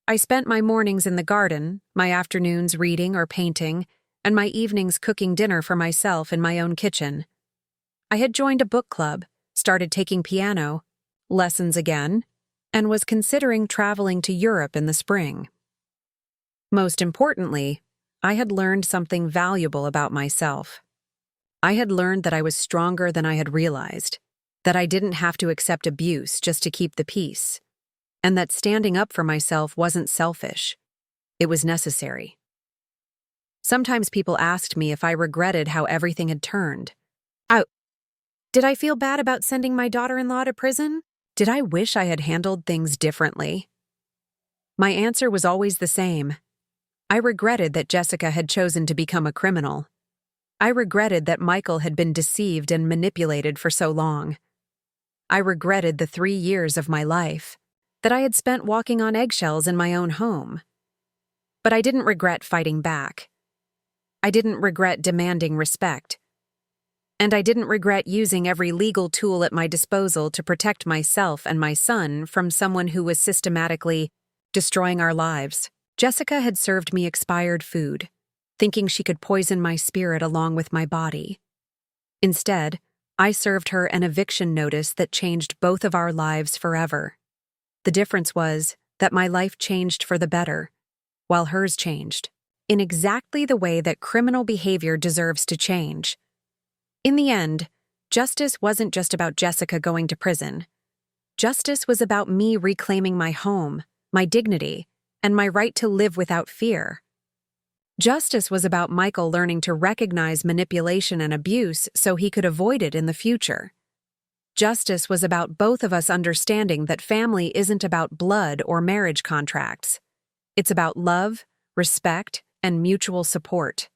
I spent my mornings in the garden, my afternoons reading or painting, and my evenings cooking dinner for myself in my own kitchen. I had joined a book club, started taking piano lessons again, and was considering traveling to Europe in the spring. Most importantly, I had learned something valuable about myself. I had learned that I was stronger than I had realized, that I didn't have to accept abuse just to keep the peace, and that standing up for myself wasn't selfish. It was necessary. Sometimes people asked me if I regretted how everything had turned. Did I feel bad about sending my daughter-in-law to prison? Did I wish I had handled things differently? My answer was always the same. I regretted that Jessica had chosen to become a criminal. I regretted that Michael had been deceived and manipulated for so long. I regretted the 3 years of my life that I had spent walking on eggshells in my own home. But I didn't regret fighting back. I didn't regret demanding respect. And I didn't regret using every legal tool at my disposal to protect myself and my son from someone who was systematically destroying our lives. Jessica had served me expired food, thinking she could poison my spirit along with my body. Instead, I served her an eviction notice that changed both of our lives forever. The difference was that my life changed for the better, while hers changed, in exactly the way that criminal behavior deserves to change. In the end, justice wasn't just about Jessica going to prison. Justice was about me reclaiming my home, my dignity, and my right to live without fear. Justice was about Michael learning to recognize manipulation and abuse so he could avoid it in the future. Justice was about both of us understanding that family isn't about blood or marriage contracts. It's about love, respect, and mutual support.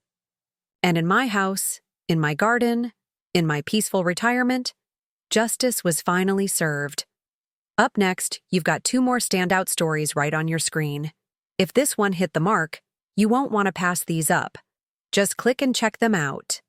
And in my house, in my garden, in my peaceful retirement, justice was finally served. Up next, you've got 2 more standout stories right on your screen. If this one hit the mark, you won't want to pass these up. Just click and check them out.